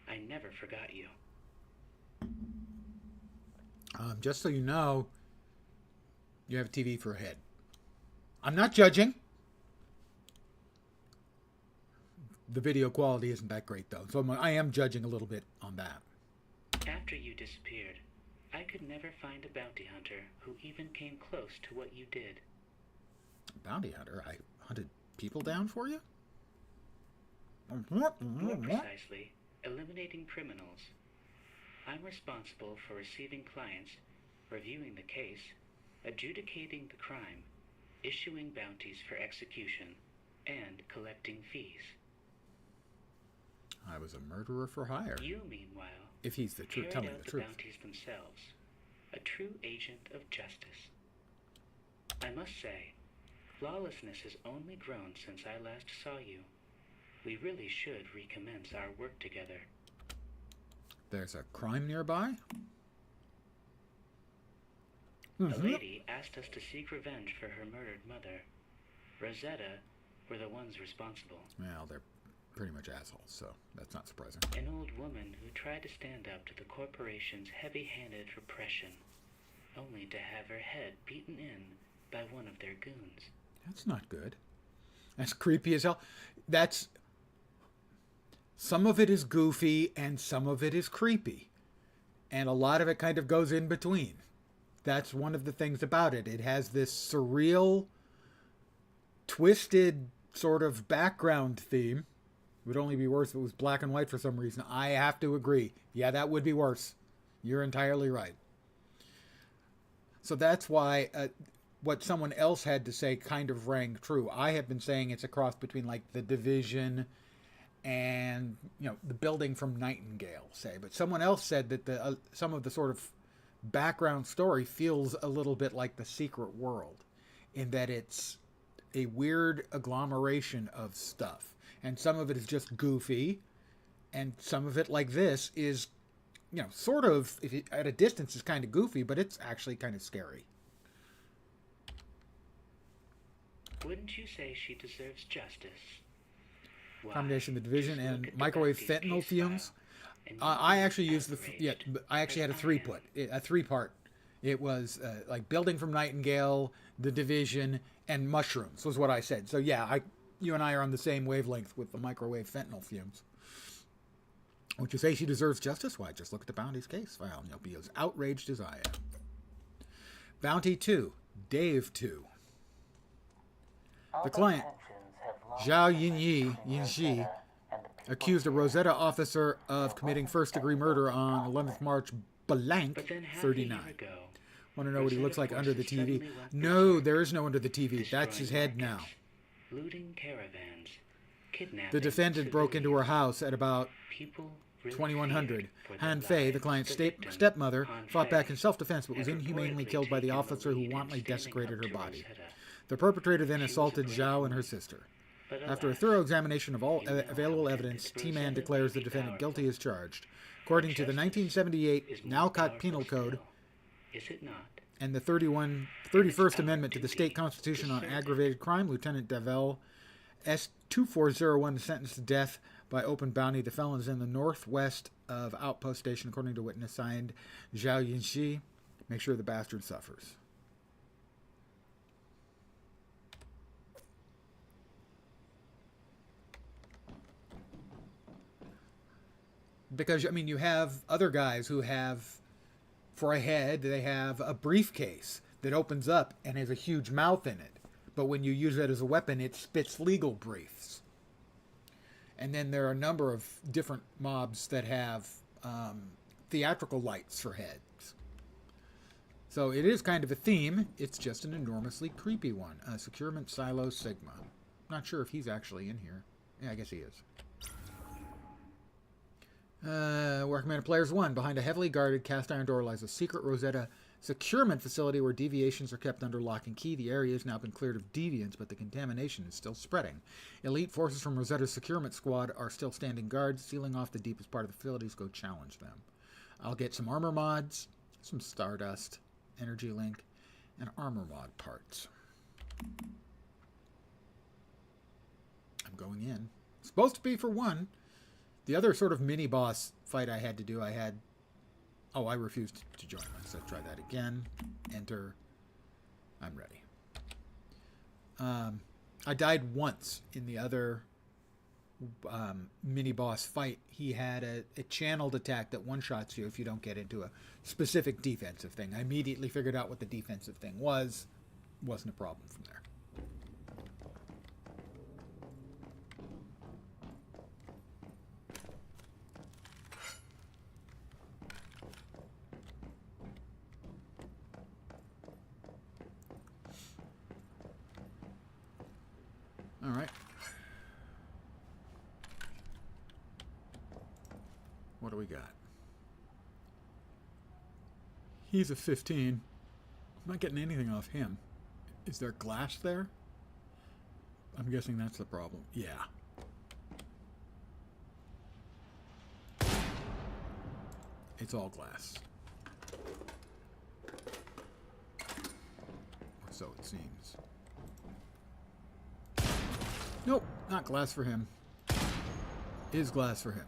Speaker 6: I never forgot you.
Speaker 1: Just so you know, you have a TV for a head. I'm not judging. The video quality isn't that great, though, so I am judging a little bit on that.
Speaker 6: After you disappeared, I could never find a bounty hunter who even came close to what you did.
Speaker 1: Bounty hunter? I hunted people down for you?
Speaker 6: More precisely, eliminating criminals. I'm responsible for receiving clients, reviewing the case, adjudicating the crime, issuing bounties for execution, and collecting fees.
Speaker 1: I was a murderer for hire.
Speaker 6: You, meanwhile,
Speaker 1: If he's the truth,
Speaker 6: carried
Speaker 1: tell me
Speaker 6: out
Speaker 1: the
Speaker 6: the
Speaker 1: truth.
Speaker 6: bounties themselves. A true agent of justice. I must say, lawlessness has only grown since I last saw you. We really should recommence our work together.
Speaker 1: There's a crime nearby?
Speaker 6: A lady asked us to seek revenge for her murdered mother. Rosetta were the ones responsible.
Speaker 1: Well, they're pretty much assholes, so that's not surprising.
Speaker 6: An old woman who tried to stand up to the corporation's heavy-handed repression, only to have her head beaten in by one of their goons.
Speaker 1: That's not good. That's creepy as hell. That's... Some of it is goofy and some of it is creepy. And a lot of it kind of goes in between. That's one of the things about it. It has this surreal, twisted sort of background theme. It would only be worse if it was black and white for some reason. I have to agree. Yeah, that would be worse. You're entirely right. So that's why what someone else had to say kind of rang true. I have been saying it's a cross between like The Division and, you know, the building from Nightingale, say. But someone else said that the some of the sort of background story feels a little bit like The Secret World, in that it's a weird agglomeration of stuff. And some of it is just goofy, and some of it, like this, is, you know, sort of, if it, at a distance, is kind of goofy, but it's actually kind of scary.
Speaker 6: Wouldn't you say she deserves justice? Why,
Speaker 1: Combination of The Division
Speaker 6: just look
Speaker 1: and
Speaker 6: at the
Speaker 1: microwave
Speaker 6: bounty's
Speaker 1: fentanyl
Speaker 6: case
Speaker 1: fumes.
Speaker 6: file, and
Speaker 1: I
Speaker 6: you'll
Speaker 1: actually
Speaker 6: be
Speaker 1: used I actually had a three-part. It was like Building from Nightingale, The Division, and Mushrooms was what I said. So yeah, you and I are on the same wavelength with the microwave fentanyl fumes. Would you say she deserves justice? Why, just look at the Bounty's case file and you'll be as outraged as I am. Bounty 2, Dave 2. The client, Zhao Yinyi, accused a Rosetta officer of committing first-degree murder on 11th March blank
Speaker 6: But then half a
Speaker 1: 39.
Speaker 6: year ago,
Speaker 1: Want to know what he looks like
Speaker 6: Rosetta
Speaker 1: under the
Speaker 6: forces
Speaker 1: TV?
Speaker 6: suddenly went
Speaker 1: No,
Speaker 6: berserk,
Speaker 1: there is no under the TV. That's his
Speaker 6: destroying
Speaker 1: head now.
Speaker 6: markets, looting caravans, kidnapping
Speaker 1: The defendant broke into her
Speaker 6: civilians.
Speaker 1: house at about
Speaker 6: People really
Speaker 1: 2100.
Speaker 6: feared for their
Speaker 1: Han Fei, the
Speaker 6: lives.
Speaker 1: client's
Speaker 6: The victim,
Speaker 1: stepmother,
Speaker 6: Han
Speaker 1: fought back
Speaker 6: Fei,
Speaker 1: in self-defense but was
Speaker 6: had
Speaker 1: inhumanely
Speaker 6: reportedly
Speaker 1: killed by the
Speaker 6: taken
Speaker 1: officer who
Speaker 6: lead in
Speaker 1: wantonly
Speaker 6: standing
Speaker 1: desecrated
Speaker 6: up
Speaker 1: her
Speaker 6: to
Speaker 1: body.
Speaker 6: Rosetta.
Speaker 1: The perpetrator then
Speaker 6: She was a
Speaker 1: assaulted
Speaker 6: brave
Speaker 1: Zhao and her
Speaker 6: woman.
Speaker 1: sister.
Speaker 6: But
Speaker 1: After a
Speaker 6: alas,
Speaker 1: thorough examination of all
Speaker 6: you know
Speaker 1: available
Speaker 6: how
Speaker 1: evidence,
Speaker 6: Captain
Speaker 1: T-Man
Speaker 6: Rosetta
Speaker 1: declares
Speaker 6: may
Speaker 1: the
Speaker 6: be
Speaker 1: defendant
Speaker 6: powerful.
Speaker 1: guilty as charged. According to the
Speaker 6: Justice
Speaker 1: 1978
Speaker 6: is more
Speaker 1: Nalcott
Speaker 6: powerful
Speaker 1: Penal Code
Speaker 6: still, is it not?
Speaker 1: and the 31st Amendment to the State Constitution on Aggravated Crime, Lieutenant Davel S2401 sentenced to death by open bounty the felons in the northwest of Outpost Station, according to witness signed Zhao Yinxi. Make sure the bastard suffers. Because, I mean, you have other guys who have, for a head, they have a briefcase that opens up and has a huge mouth in it. But when you use it as a weapon, it spits legal briefs. And then there are a number of different mobs that have theatrical lights for heads. So it is kind of a theme. It's just an enormously creepy one. Securement Silo Sigma. Not sure if he's actually in here. Yeah, I guess he is. Recommended players 1. Behind a heavily guarded cast iron door lies a secret Rosetta securement facility where deviations are kept under lock and key. The area has now been cleared of deviants, but the contamination is still spreading. Elite forces from Rosetta's securement squad are still standing guard, sealing off the deepest part of the facilities. Go challenge them. I'll get some armor mods, some Stardust, Energy Link, and armor mod parts. I'm going in. It's supposed to be for 1. The other sort of mini-boss fight I had to do, I refused to join. Let's try that again. Enter. I'm ready. I died once in the other mini-boss fight. He had a channeled attack that one-shots you if you don't get into a specific defensive thing. I immediately figured out what the defensive thing was. Wasn't a problem from there. All right. What do we got? He's a 15. I'm not getting anything off him. Is there glass there? I'm guessing that's the problem. Yeah. It's all glass. Or so it seems. Nope, not glass for him. Is glass for him.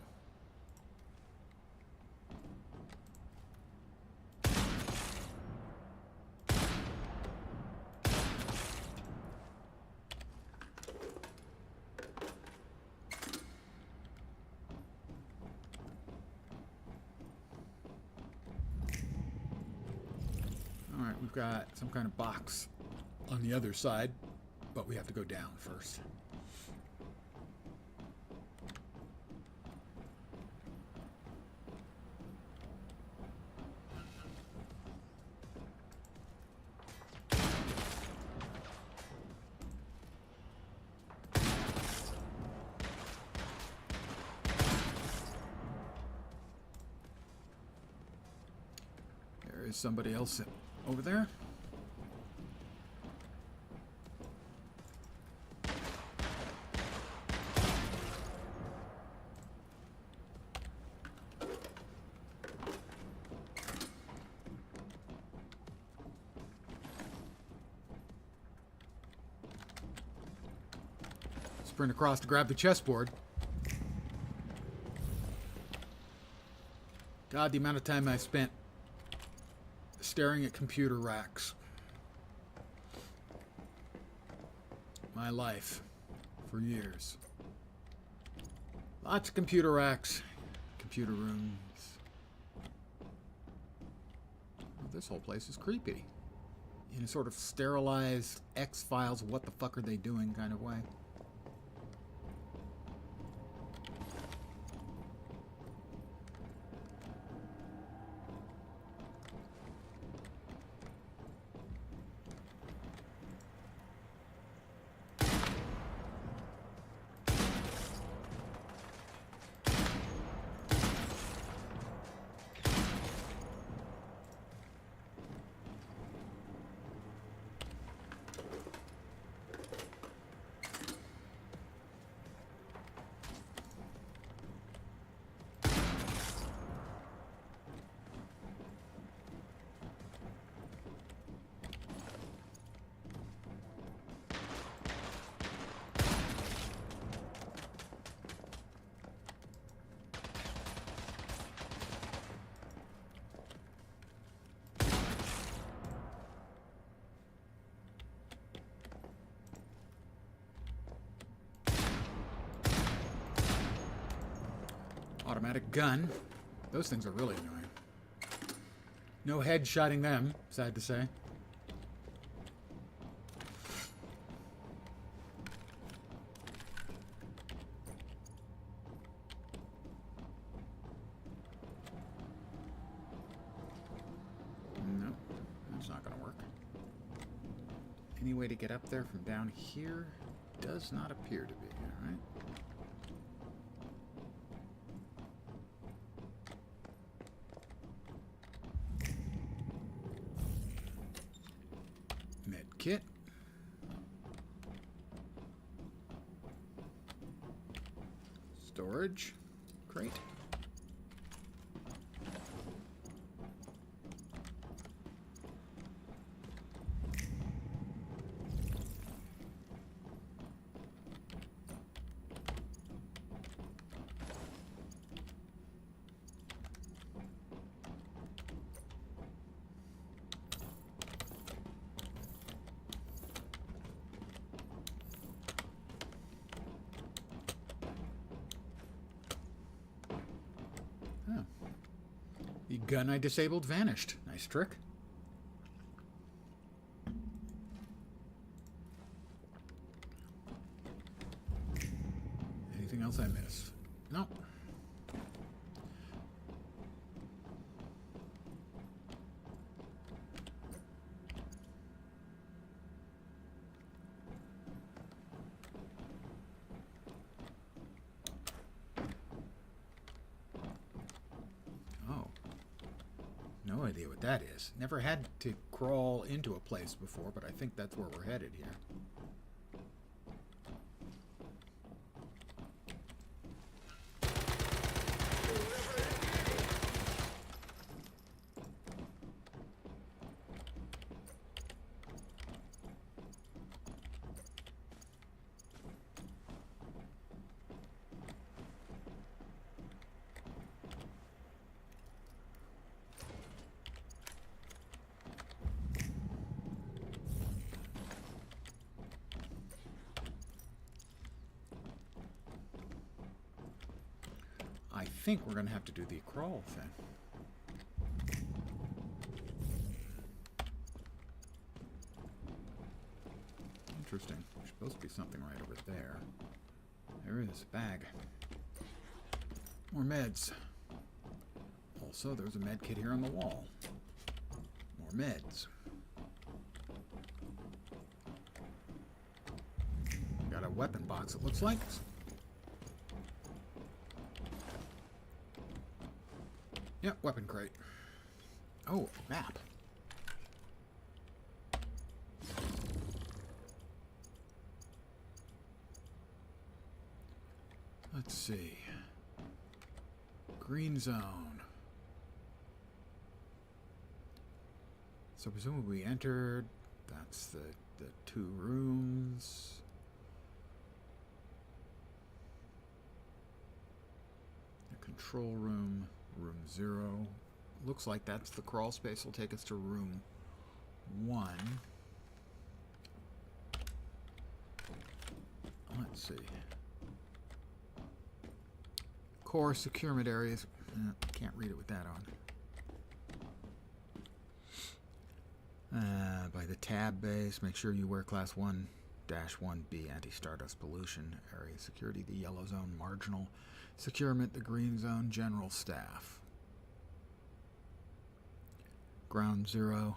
Speaker 1: Alright, we've got some kind of box on the other side, but we have to go down first. There is somebody else over there. Sprint across to grab the chessboard. God, the amount of time I spent staring at computer racks. My life for years. Lots of computer racks, computer rooms. Well, this whole place is creepy. In a sort of sterilized X-Files, what the fuck are they doing kind of way. automatic gun. Those things are really annoying. No headshotting them, sad to say. No, that's not going to work. Any way to get up there from down here? Does not appear to be, all right? Med kit. Storage. Crate. Oh. The gun I disabled vanished. Nice trick. Anything else I missed? No. Oh. No idea what that is. Never had to crawl into a place before, but I think that's where we're headed here. I think we're going to have to do the crawl thing. Interesting. There's supposed to be something right over there. There is a bag. More meds. Also, there's a med kit here on the wall. More meds. Got a weapon box, it looks like. Yep, weapon crate. Oh, map. Let's see. Green zone. So presumably we entered. That's the two rooms. The control room. Room 0. Looks like that's the crawl space. Will take us to room 1. Let's see. Core securement areas. Can't read it with that on. By the tab base, make sure you wear class 1-1B anti-stardust pollution area security. The yellow zone marginal securement, the green zone general staff. Ground 0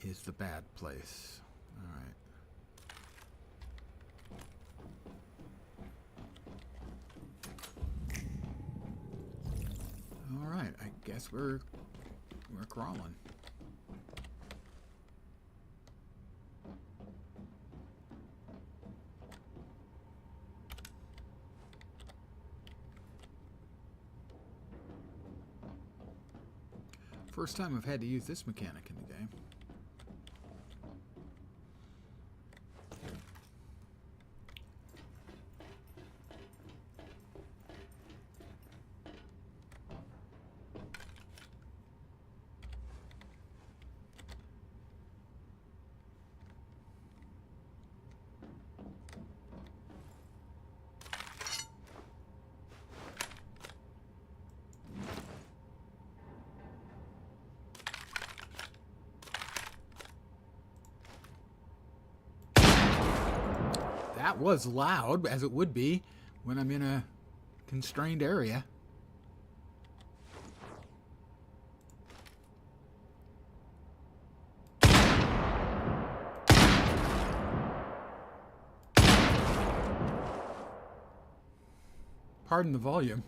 Speaker 1: is the bad place. All right, I guess we're crawling. First time I've had to use this mechanic in the game. That was loud, as it would be when I'm in a constrained area. Pardon the volume.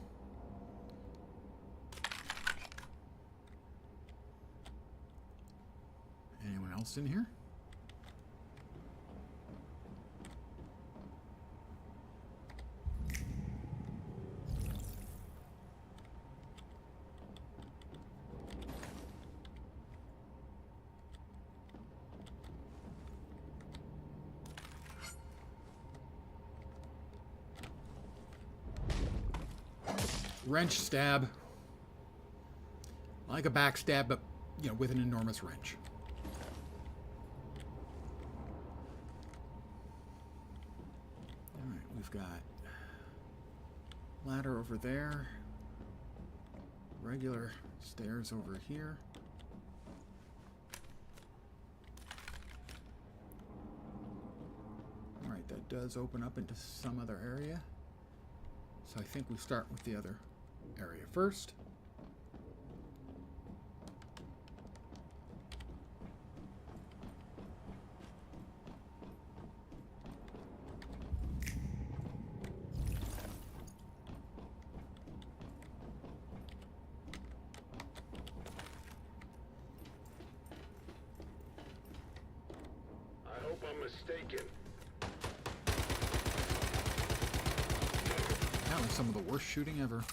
Speaker 1: Anyone else in here? Wrench stab. Like a backstab, but, you know, with an enormous wrench. Alright, we've got ladder over there. Regular stairs over here. Alright, that does open up into some other area. So I think we start with the other area first.
Speaker 2: I hope I'm mistaken.
Speaker 1: That was some of the worst shooting ever.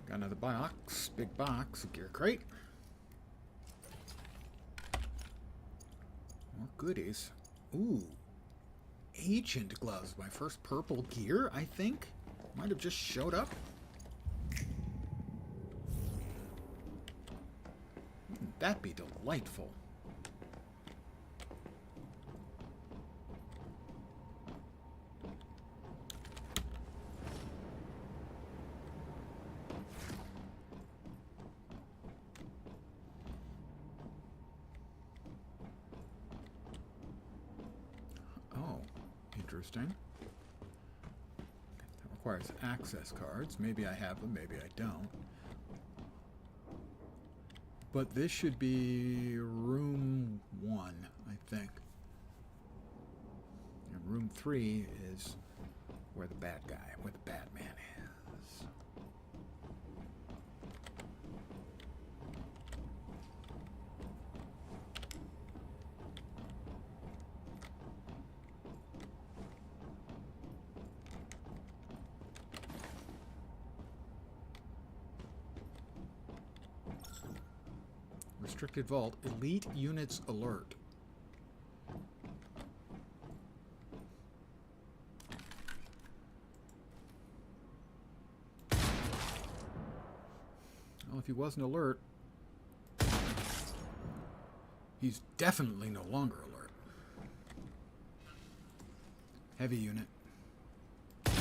Speaker 1: Got another box, big box, a gear crate. More goodies. Ooh. Agent gloves, my first purple gear, I think. Might have just showed up. Wouldn't that be delightful? Oh, interesting. That requires access cards. Maybe I have them, maybe I don't. But this should be room 1, I think. And room 3 is where the bad guy, where the bad man is. Restricted vault. Elite units alert. Well, if he wasn't alert, he's definitely no longer alert. Heavy unit. God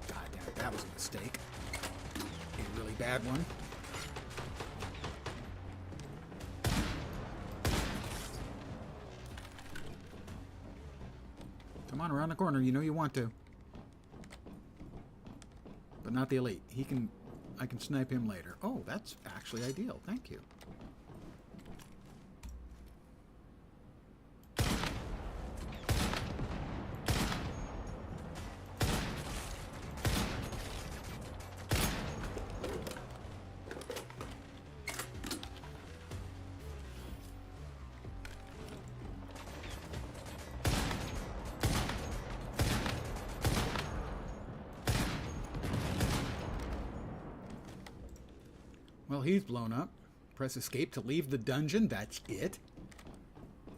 Speaker 1: damn it, that was a mistake. A really bad one. Come on, around the corner. You know you want to. But not the elite. I can snipe him later. Oh, that's actually ideal. Thank you. Well, he's blown up. Press escape to leave the dungeon. That's it.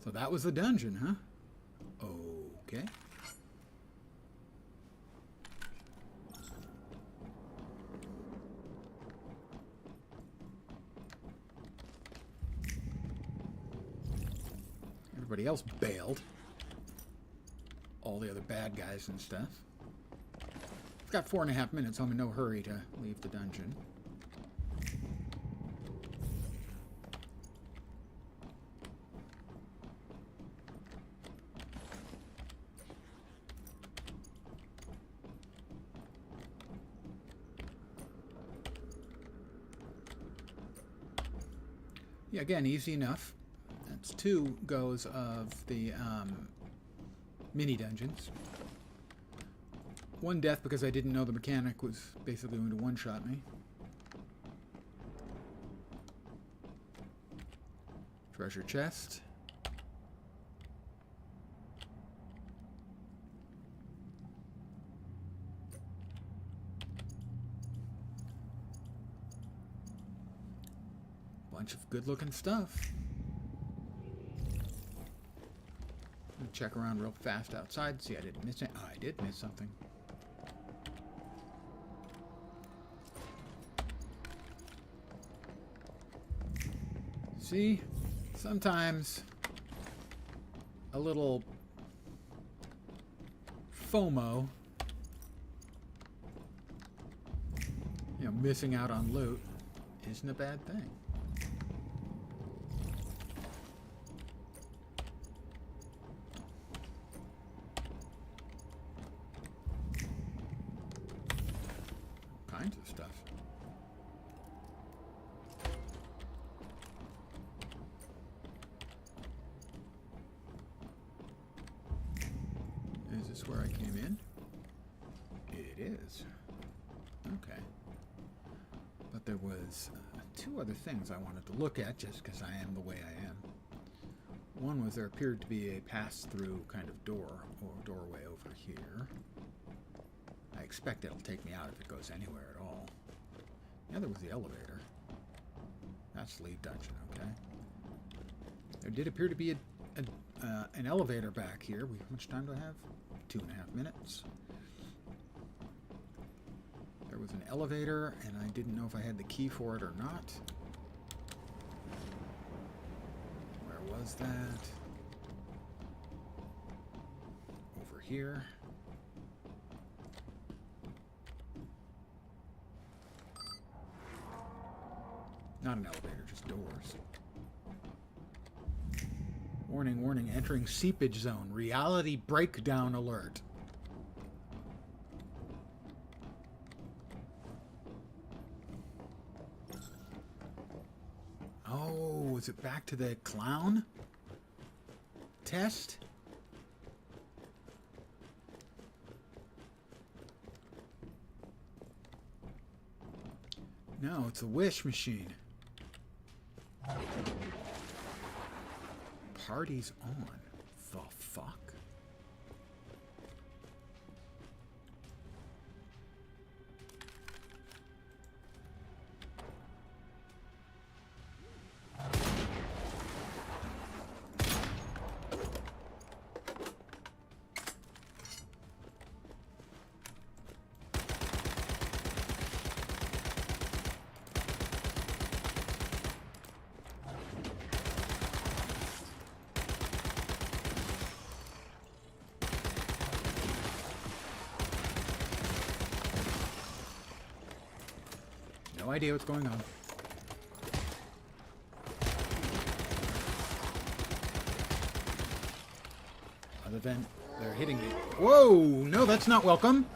Speaker 1: So that was the dungeon, huh? Okay. Everybody else bailed. all the other bad guys and stuff. I've got 4.5 minutes. I'm in no hurry to leave the dungeon. Yeah, again, easy enough. That's 2 goes of the mini dungeons. 1 death because I didn't know the mechanic was basically going to one-shot me. Treasure chest. Bunch of good-looking stuff. I'll check around real fast outside. See, I didn't miss it. Oh, I did miss something. See, sometimes a little FOMO, you know, missing out on loot, isn't a bad thing. Kinds of stuff. Is this where I came in? It is. Okay. But there was 2 other things I wanted to look at just because I am the way I am. One was there appeared to be a pass-through kind of door or doorway over here. I expect it'll take me out if it goes anywhere at all. The other was the elevator. That's the lead dungeon, okay. There did appear to be an elevator back here. How much time do I have? 2.5 minutes. There was an elevator, and I didn't know if I had the key for it or not. Where was that? Over here. Not an elevator, just doors. Warning, warning, entering seepage zone. Reality breakdown alert. Oh, is it back to the clown test? No, it's a wish machine. Party's on. The fuck? No idea what's going on. Other than they're hitting me. Whoa! No, that's not welcome.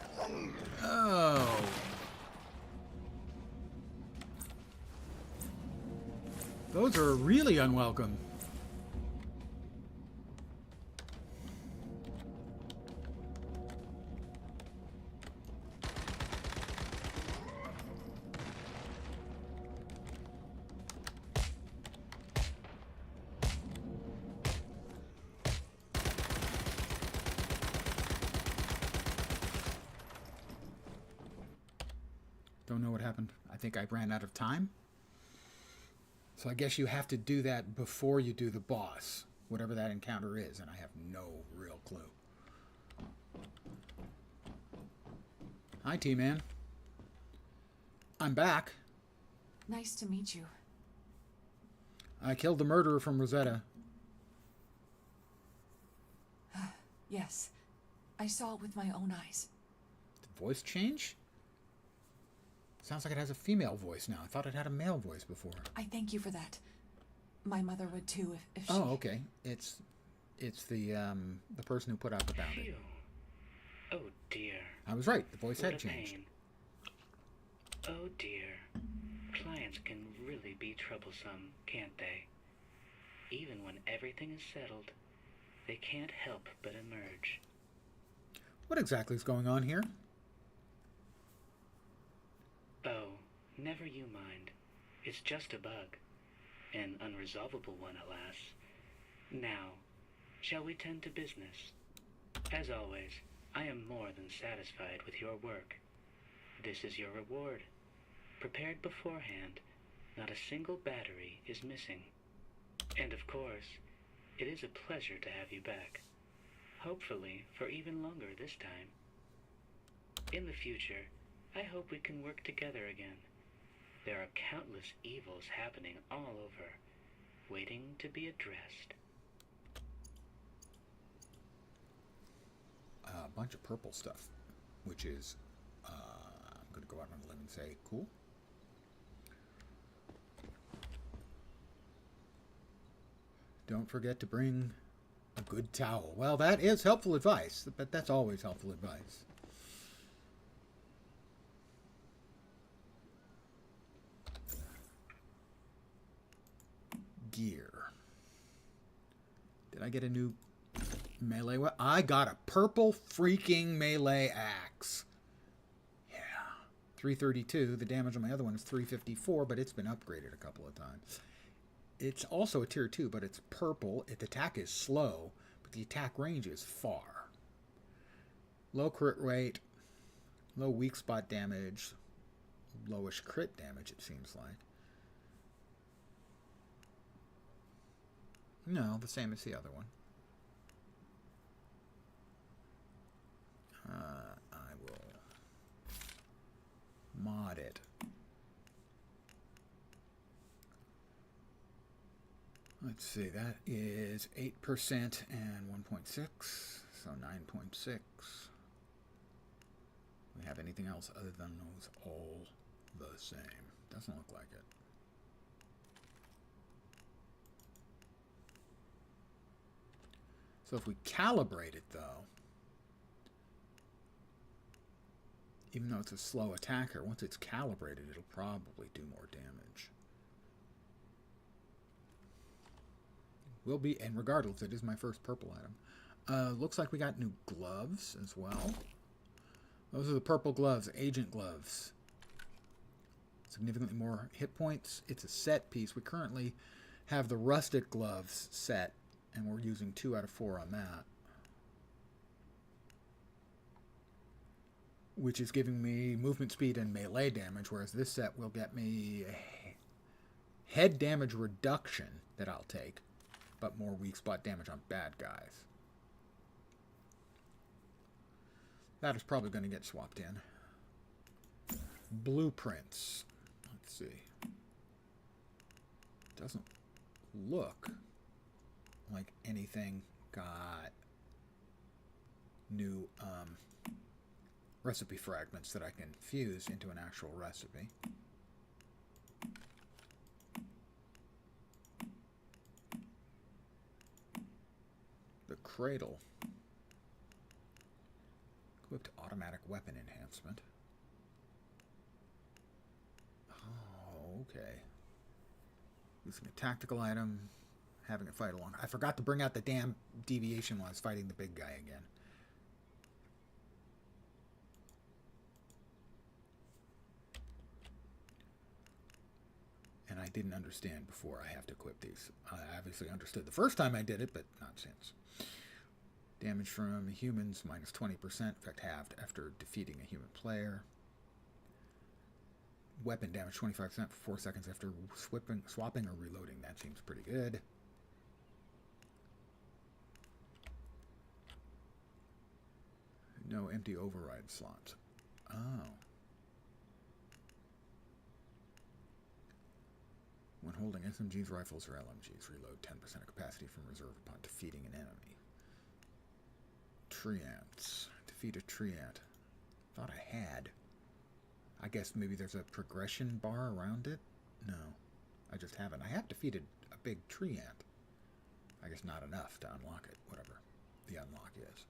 Speaker 1: Oh. Those are really unwelcome. Don't know what happened. I think I ran out of time. So I guess you have to do that before you do the boss, whatever that encounter is, and I have no real clue. Hi, T-Man. I'm back.
Speaker 7: Nice to meet you.
Speaker 1: I killed the murderer from Rosetta.
Speaker 7: Yes. I saw it with my own eyes.
Speaker 1: The voice change? Sounds like it has a female voice now. I thought it had a male voice before.
Speaker 7: I thank you for that. My mother would too if she...
Speaker 1: Oh, okay. It's the person who put out the bounty.
Speaker 6: Phew. Oh dear.
Speaker 1: I was right. The voice
Speaker 6: What
Speaker 1: had
Speaker 6: a
Speaker 1: changed.
Speaker 6: pain. Oh dear. Clients can really be troublesome, can't they? Even when everything is settled, they can't help but emerge.
Speaker 1: What exactly is going on here?
Speaker 6: Oh, never you mind. It's just a bug. An unresolvable one, alas. Now, shall we tend to business? As always, I am more than satisfied with your work. This is your reward. Prepared beforehand, not a single battery is missing. And of course, it is a pleasure to have you back. Hopefully for even longer this time. In the future, I hope we can work together again. There are countless evils happening all over, waiting to be addressed.
Speaker 1: A bunch of purple stuff, which is, I'm going to go out on a limb and say, cool. Don't forget to bring a good towel. Well, that is helpful advice, but that's always helpful advice. Gear. Did I get a new melee weapon? I got a purple freaking melee axe. Yeah. 332. The damage on my other one is 354, but it's been upgraded a couple of times. It's also a tier 2, but it's purple. Its attack is slow, but the attack range is far. Low crit rate, low weak spot damage, lowish crit damage, it seems like. No, the same as the other one. I will mod it. Let's see, that is 8% and 1.6, so 9.6. We have anything else other than those all the same? Doesn't look like it. So if we calibrate it, though, even though it's a slow attacker, once it's calibrated, it'll probably do more damage. Will be, and regardless, it is my first purple item. Looks like we got new gloves as well. Those are the purple gloves, agent gloves. Significantly more hit points. It's a set piece. We currently have the rustic gloves set, and we're using 2 out of 4 on that. Which is giving me movement speed and melee damage, whereas this set will get me a head damage reduction that I'll take, but more weak spot damage on bad guys. That is probably going to get swapped in. Blueprints. Let's see. Doesn't look like anything got new recipe fragments that I can fuse into an actual recipe. The cradle. Equipped automatic weapon enhancement. Oh, okay. Using a tactical item, having a fight along. I forgot to bring out the damn deviation while I was fighting the big guy again. And I didn't understand before I have to equip these. I obviously understood the first time I did it, but not since. Damage from humans minus 20%, effect halved after defeating a human player. Weapon damage 25% for 4 seconds after swapping or reloading. That seems pretty good. No empty override slots. Oh. When holding SMGs, rifles, or LMGs, reload 10% of capacity from reserve upon defeating an enemy. Tree ants. defeat a tree ant. Thought I had. I guess maybe there's a progression bar around it? No, I just haven't. I have defeated a big tree ant. I guess not enough to unlock it, whatever the unlock is.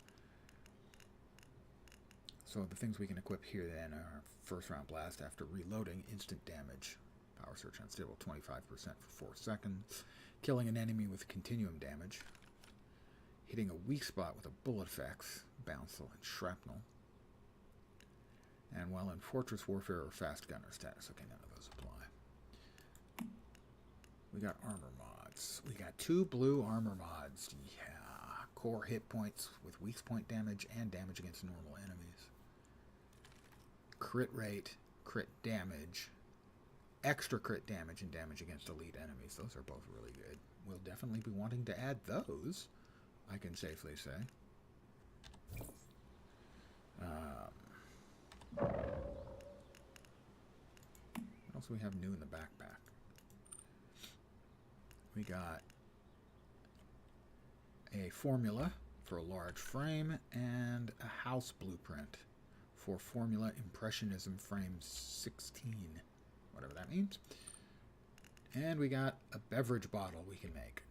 Speaker 1: So the things we can equip here then are first round blast after reloading, instant damage, power surge unstable 25% for 4 seconds, killing an enemy with continuum damage, hitting a weak spot with a bullet effects, bouncel and shrapnel, and while in fortress warfare or fast gunner status. Okay, none of those apply. We got armor mods. We got 2 blue armor mods. Yeah, core hit points with weak point damage and damage against normal enemies. Crit rate, crit damage, extra crit damage, and damage against elite enemies. Those are both really good. We'll definitely be wanting to add those, I can safely say. What else do we have new in the backpack? We got a formula for a large frame and a house blueprint for Formula Impressionism Frame 16, whatever that means. And we got a beverage bottle we can make.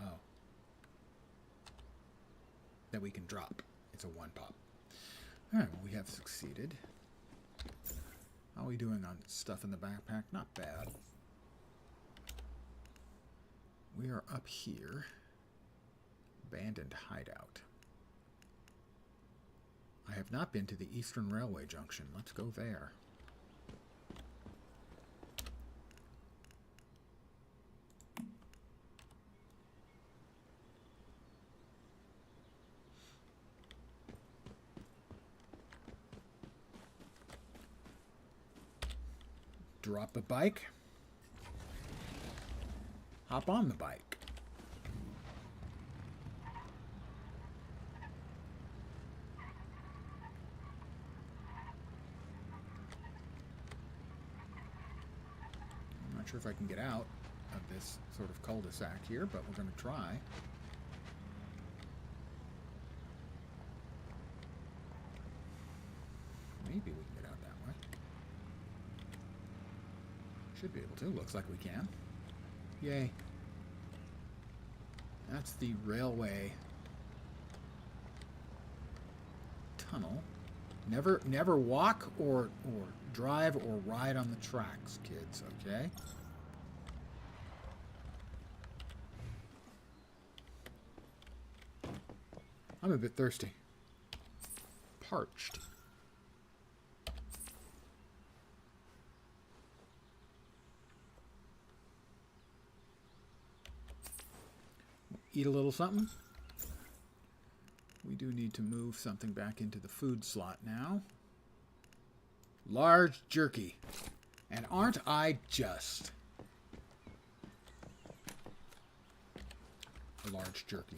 Speaker 1: Oh. That we can drop. It's a 1-pop. Alright, well, we have succeeded. How are we doing on stuff in the backpack? Not bad. We are up here. Abandoned hideout. I have not been to the Eastern Railway Junction. Let's go there. Drop the bike. Hop on the bike. I'm not sure if I can get out of this sort of cul-de-sac here, but we're going to try. Maybe we can get out that way. Should be able to. Looks like we can. Yay. That's the railway tunnel. Never walk or drive or ride on the tracks, kids, okay? I'm a bit thirsty. Parched. Eat a little something. We do need to move something back into the food slot now. Large jerky. And aren't I just? A large jerky.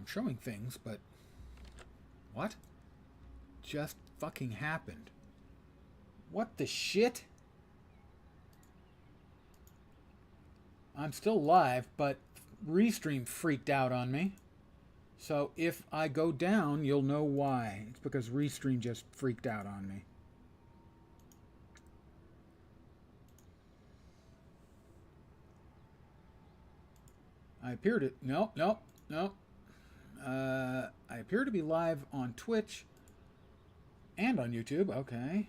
Speaker 1: Showing things, but what just fucking happened? What the shit? I'm still live, but Restream freaked out on me. So if I go down, you'll know why. It's because Restream just freaked out on me. I appear to... No. I appear to be live on Twitch and on YouTube. Okay.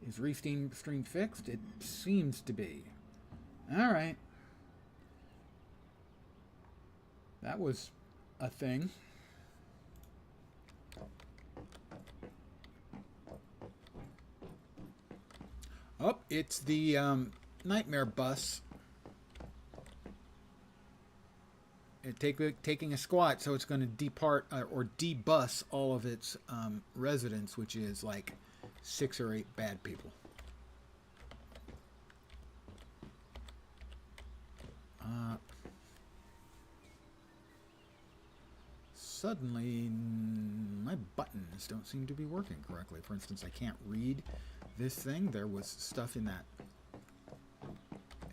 Speaker 1: Is Restream fixed? It seems to be. Alright. That was a thing. Oh, it's the nightmare bus. Taking a squat, so it's going to depart or debus all of its residents, which is like 6 or 8 bad people. suddenly my buttons don't seem to be working correctly. For instance, I can't read this thing. There was stuff in that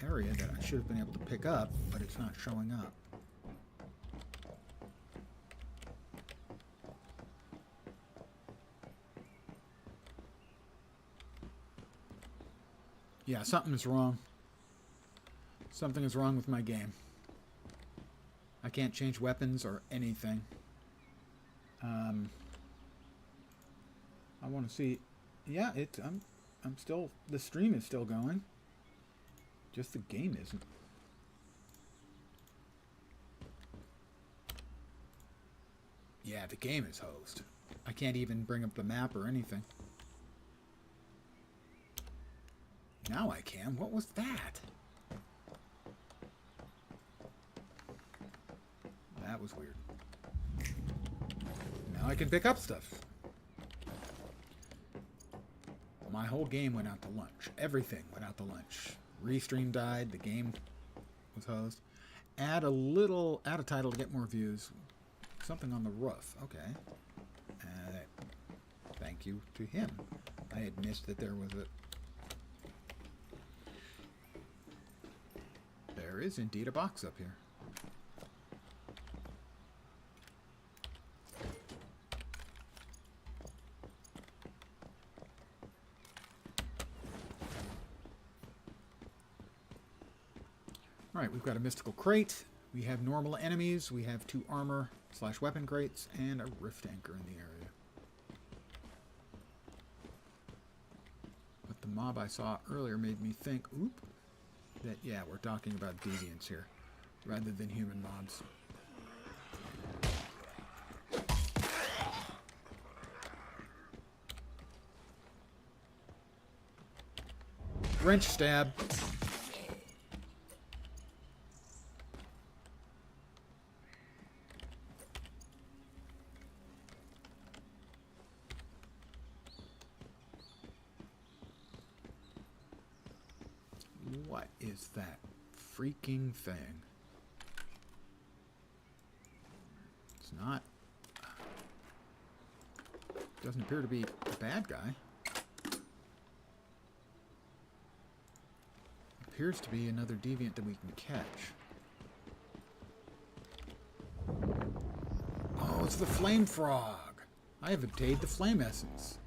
Speaker 1: area that I should have been able to pick up, but it's not showing up. Yeah, something is wrong. Something is wrong with my game. I can't change weapons or anything. I want to see. Yeah, I'm still. The stream is still going. Just the game isn't. Yeah, the game is hosed. I can't even bring up the map or anything. Now I can. What was that? That was weird. Now I can pick up stuff. My whole game went out to lunch. Everything went out to lunch. Restream died. The game was hosed. Add a title to get more views. Something on the roof. Okay. Thank you to him. I had missed that there was a... There is indeed a box up here. Alright, we've got a mystical crate. We have normal enemies. We have 2 armor/weapon crates and a rift anchor in the area. But the mob I saw earlier made me think, that, yeah, we're talking about deviants here, rather than human mobs. Wrench stab. What is that freaking thing? It's not... Doesn't appear to be a bad guy. Appears to be another deviant that we can catch. Oh, it's the flame frog! I have obtained the flame essence.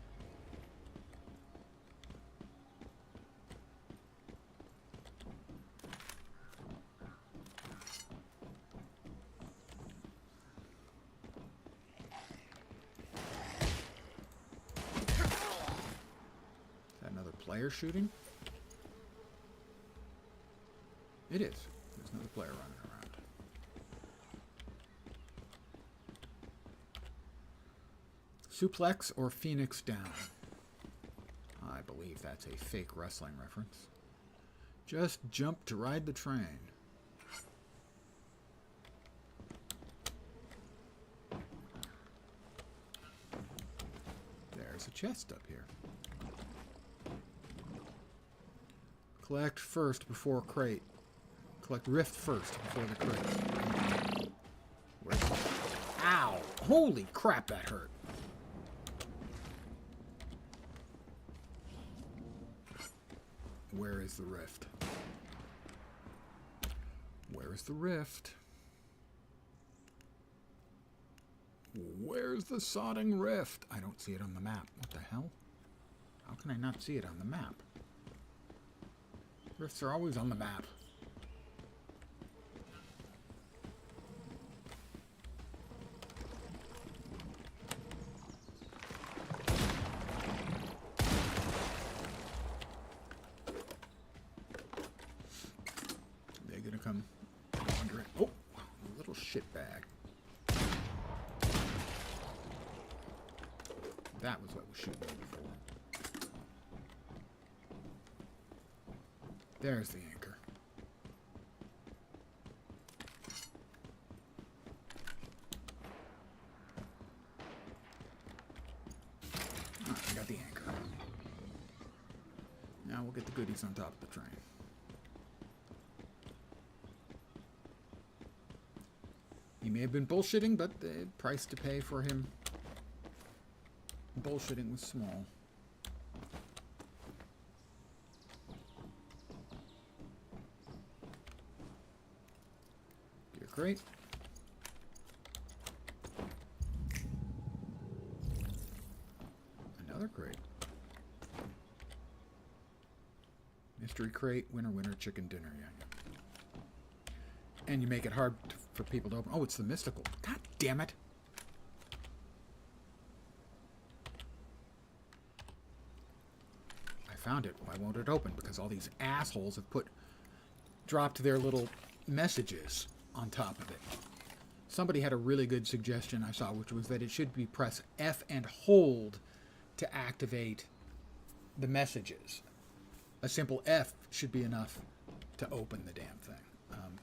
Speaker 1: Player shooting? It is. There's another player running around. Suplex or Phoenix down? I believe that's a fake wrestling reference. Just jump to ride the train. There's a chest up here. Collect first before crate. Collect rift first before the crate. Where's it? Ow! Holy crap, that hurt. Where is the rift? Where is the rift? Where's the sodding rift? I don't see it on the map. What the hell? How can I not see it on the map? Rifts are always on the map. They're gonna come wandering. Oh, little shitbag. That was what was shooting me before. There's the anchor. I got the anchor. Now we'll get the goodies on top of the train. He may have been bullshitting, but the price to pay for him bullshitting was small. You're great. Another crate. Mystery crate, winner, winner, chicken dinner. Yeah, yeah. And you make it hard for people to open. Oh, it's the mystical. God damn it. I found it. Why won't it open? Because all these assholes have dropped their little messages on top of it. Somebody had a really good suggestion I saw, which was that it should be press F and hold to activate the messages. A simple F should be enough to open the damn thing.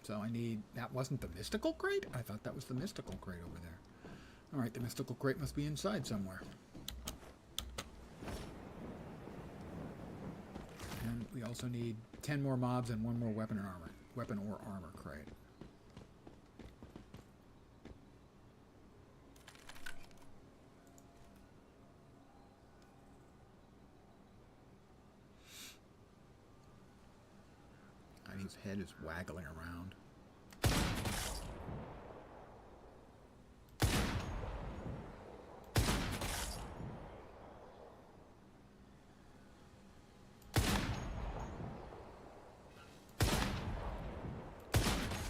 Speaker 1: So I need... That wasn't the mystical crate? I thought that was the mystical crate over there. Alright, the mystical crate must be inside somewhere. And we also need 10 more mobs and 1 more weapon and armor. Weapon or armor crate. And his head is waggling around.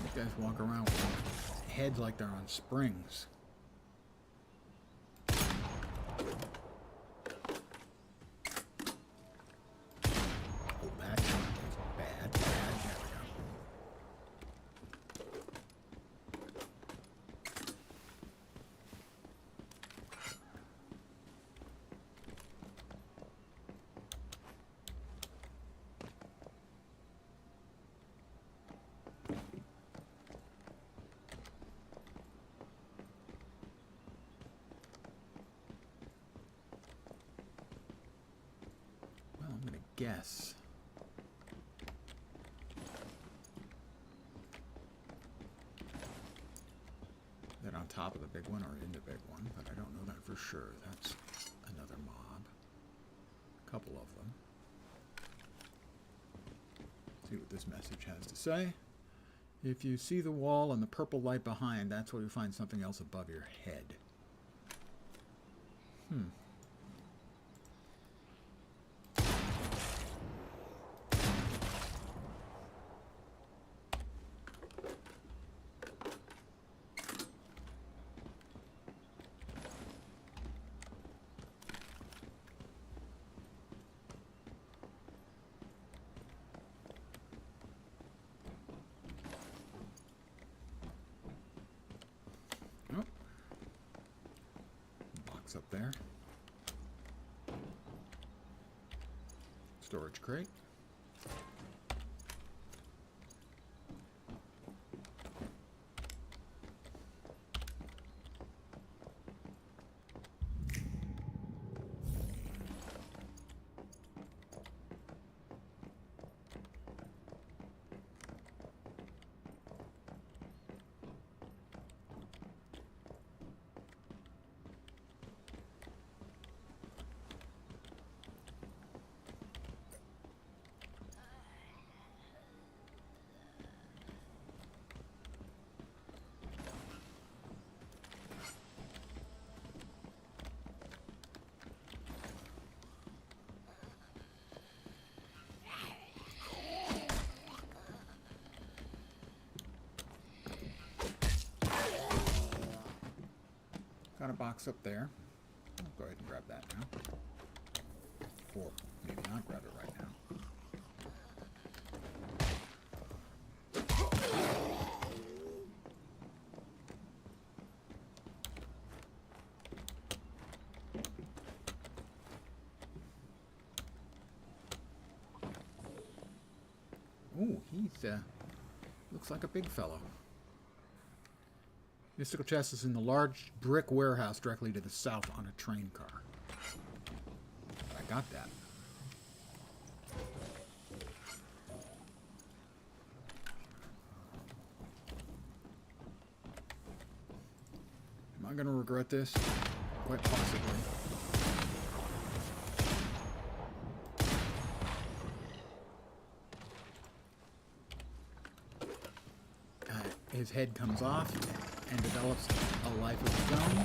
Speaker 1: These guys walk around with heads like they're on springs. Guess that on top of the big one or in the big one, but I don't know that for sure. That's another mob. A couple of them. See what this message has to say. If you see the wall and the purple light behind, that's where you find something else above your head. Up there. Storage crate. Got a box up there. I'll go ahead and grab that now. Or maybe not grab it right now. Ooh, he's looks like a big fellow. Mystical chest is in the large brick warehouse directly to the south on a train car. I got that. I going to regret this? Quite possibly. His head comes off and develops a life of its own.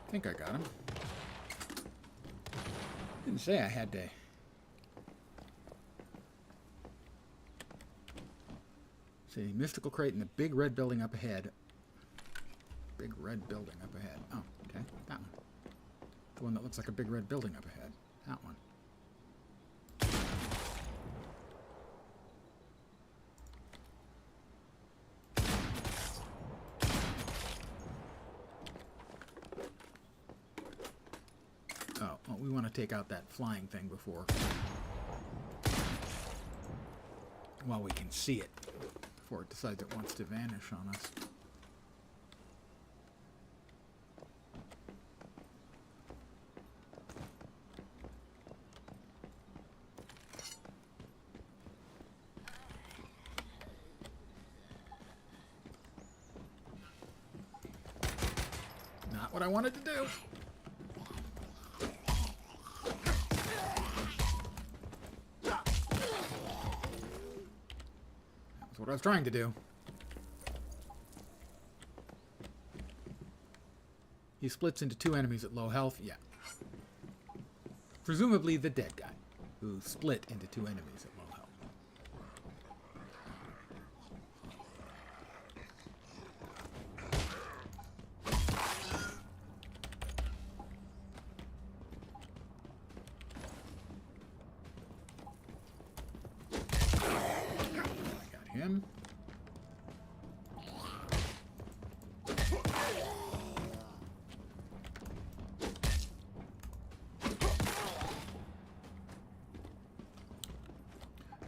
Speaker 1: I think I got him. Didn't say I had to. See, mystical crate in the big red building up ahead. Big red building up ahead. Oh, okay, that one. The one that looks like a big red building up ahead. That one. We want to take out that flying thing while we can see it, before it decides it wants to vanish on us. Not what I wanted to do. What I was trying to do. He splits into two enemies at low health. Yeah. Presumably the dead guy, who split into two enemies at low health. Him.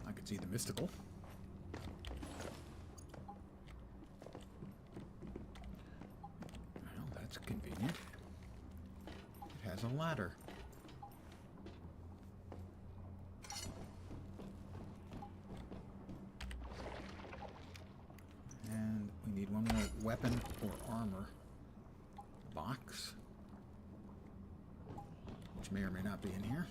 Speaker 1: I can see the mystical. Well, that's convenient. It has a ladder. One more weapon or armor box, which may or may not be in here.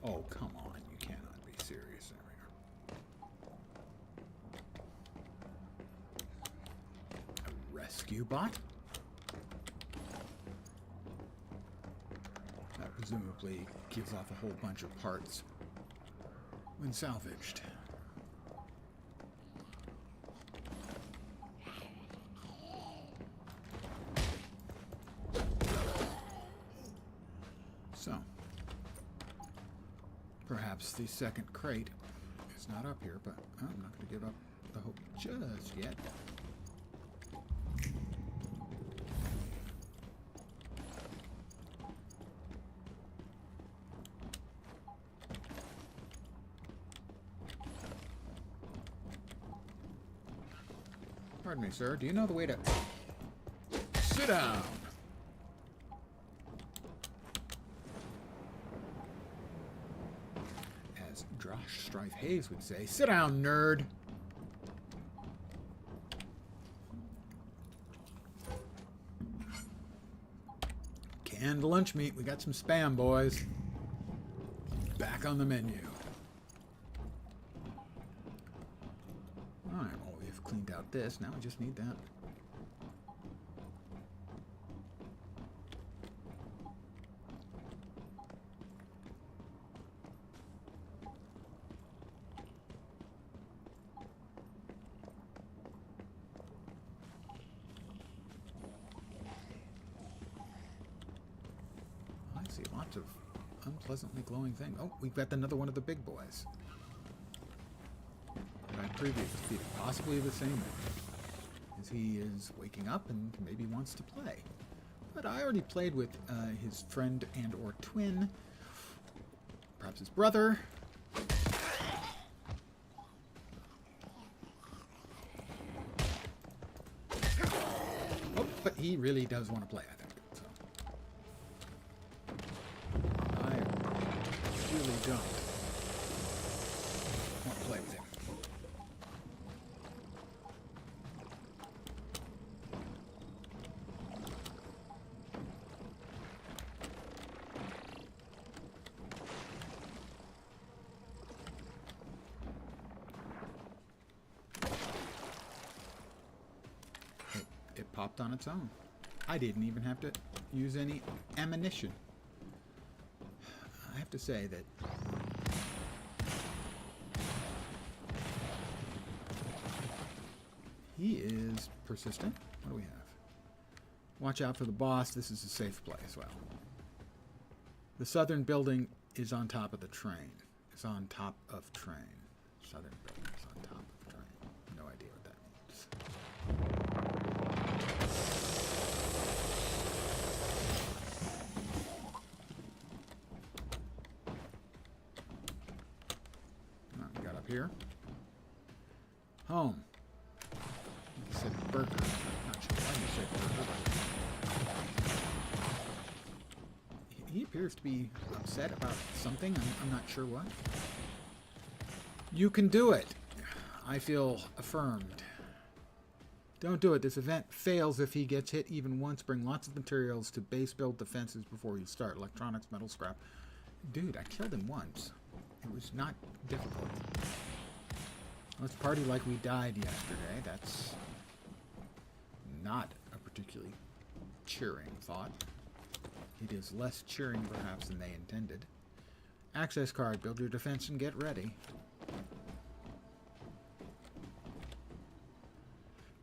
Speaker 1: Oh, come on. You cannot be serious over here. A rescue bot? That presumably gives off a whole bunch of parts when salvaged. So, perhaps the second crate is not up here, but I'm not going to give up the hope just yet. Pardon me, sir. Do you know the way to... Sit down! Josh Strife Hayes would say. Sit down, nerd. Canned lunch meat. We got some spam, boys. Back on the menu. Alright, well, we've cleaned out this. Now we just need that. I see lots of unpleasantly glowing things. Oh, we've got another one of the big boys. I previously defeated, possibly the same one, as he is waking up and maybe wants to play. But I already played with his friend and or twin, perhaps his brother. Oh, but he really does want to play, I think. So I really don't want to play with him. It popped on its own. I didn't even have to use any ammunition. I have to say that he is persistent. What do we have? Watch out for the boss. This is a safe place. Well, the southern building is on top of the train. It's on top of train. Southern building is on top of train. No idea what that means. We got up here. Home. He said burger. I'm not sure why he said burger, but he appears to be upset about something. I'm not sure what. You can do it. I feel affirmed. Don't do it. This event fails if he gets hit even once. Bring lots of materials to base build defenses before you start. Electronics, metal, scrap. Dude, I killed him once. It was not difficult. Let's party like we died yesterday. That's not a particularly cheering thought. It is less cheering, perhaps, than they intended. Access card. Build your defense and get ready.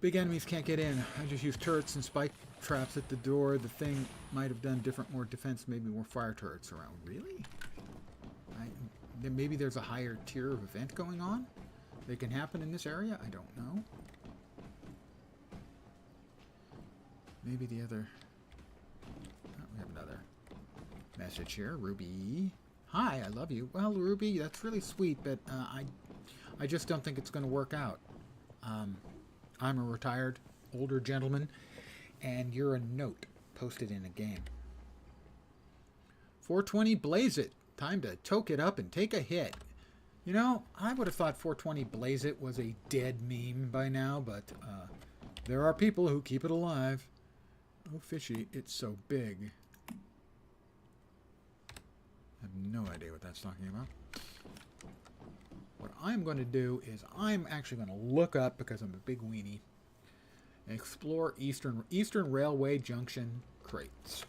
Speaker 1: Big enemies can't get in. I just used turrets and spike traps at the door. The thing might have done different, more defense, maybe more fire turrets around. Really? Then maybe there's a higher tier of event going on that can happen in this area? I don't know. Maybe the other... Oh, we have another message here. Ruby. Hi, I love you. Well, Ruby, that's really sweet, but I just don't think it's going to work out. I'm a retired older gentleman, and you're a note posted in a game. 420, blaze it. Time to toke it up and take a hit. You know, I would have thought 420 blaze it was a dead meme by now, but there are people who keep it alive. Oh, fishy, it's so big. I have no idea what that's talking about. What I'm going to do is I'm actually going to look up, because I'm a big weenie, and explore Eastern Railway Junction crates.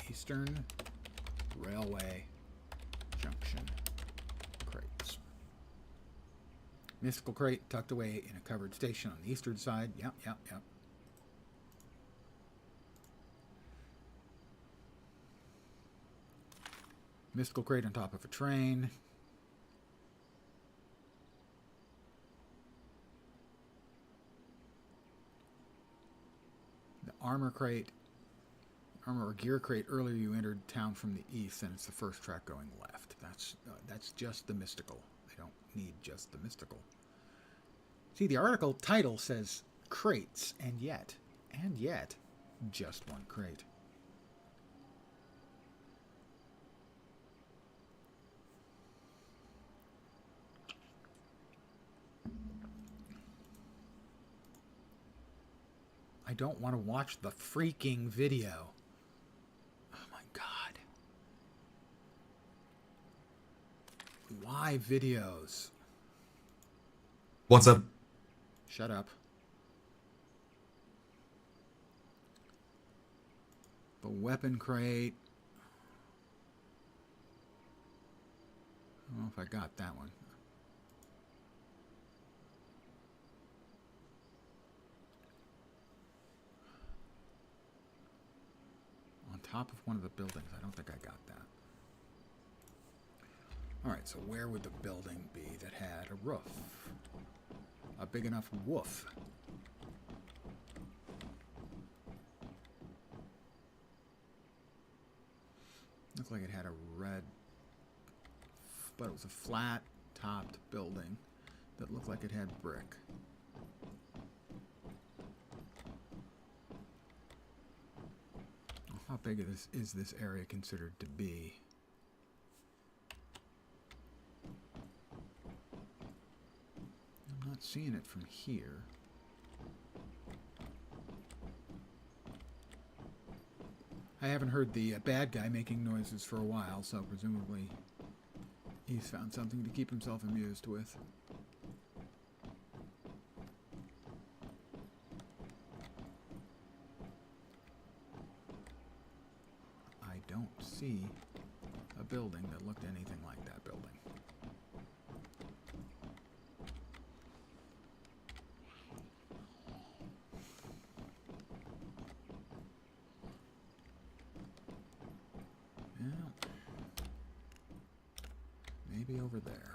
Speaker 1: Eastern Railway Junction crates. Mystical crate tucked away in a covered station on the eastern side. Yep. Mystical crate on top of a train. The armor crate. Armor or gear crate. Earlier you entered town from the east, and it's the first track going left. That's just the mystical. They don't need just the mystical. See, the article title says crates, and yet, just one crate. I don't want to watch the freaking video. Oh my God. Why videos?
Speaker 8: What's up?
Speaker 1: Shut up. The weapon crate. I don't know if I got that one. On top of one of the buildings. I don't think I got that. Alright, so where would the building be that had a roof? A big enough woof. Looked like it had a red, but it was a flat topped building that looked like it had brick. How big is this area considered to be? I'm not seeing it from here. I haven't heard the bad guy making noises for a while, so presumably he's found something to keep himself amused with. I don't see a building that looked anything like that building. Yeah. Maybe over there.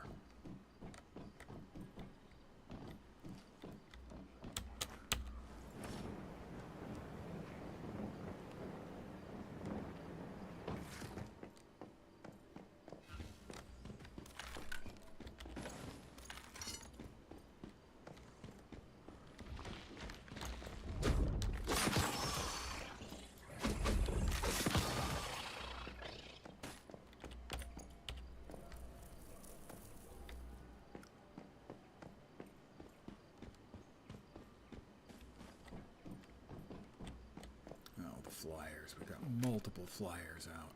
Speaker 1: Flyers. We got multiple flyers out.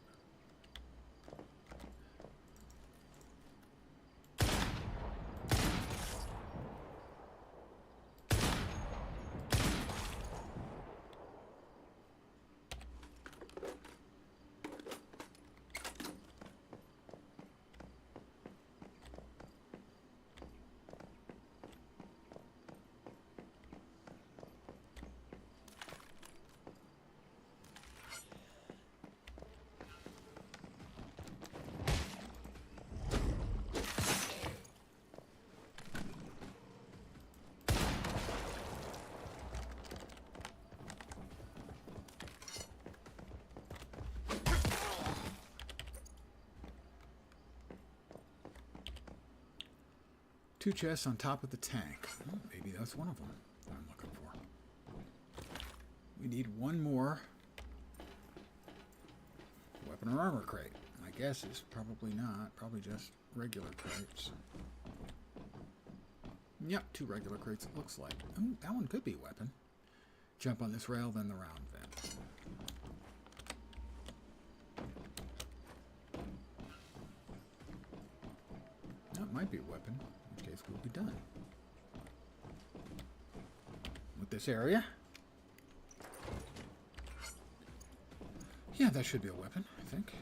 Speaker 1: Two chests on top of the tank. Oh, maybe that's one of them that I'm looking for. We need one more weapon or armor crate. My guess is probably not. Probably just regular crates. Yep, two regular crates it looks like. Ooh, that one could be a weapon. Jump on this rail, then the round vent. That might be a weapon. In which case we'll be done with this area. Yeah, that should be a weapon, I think.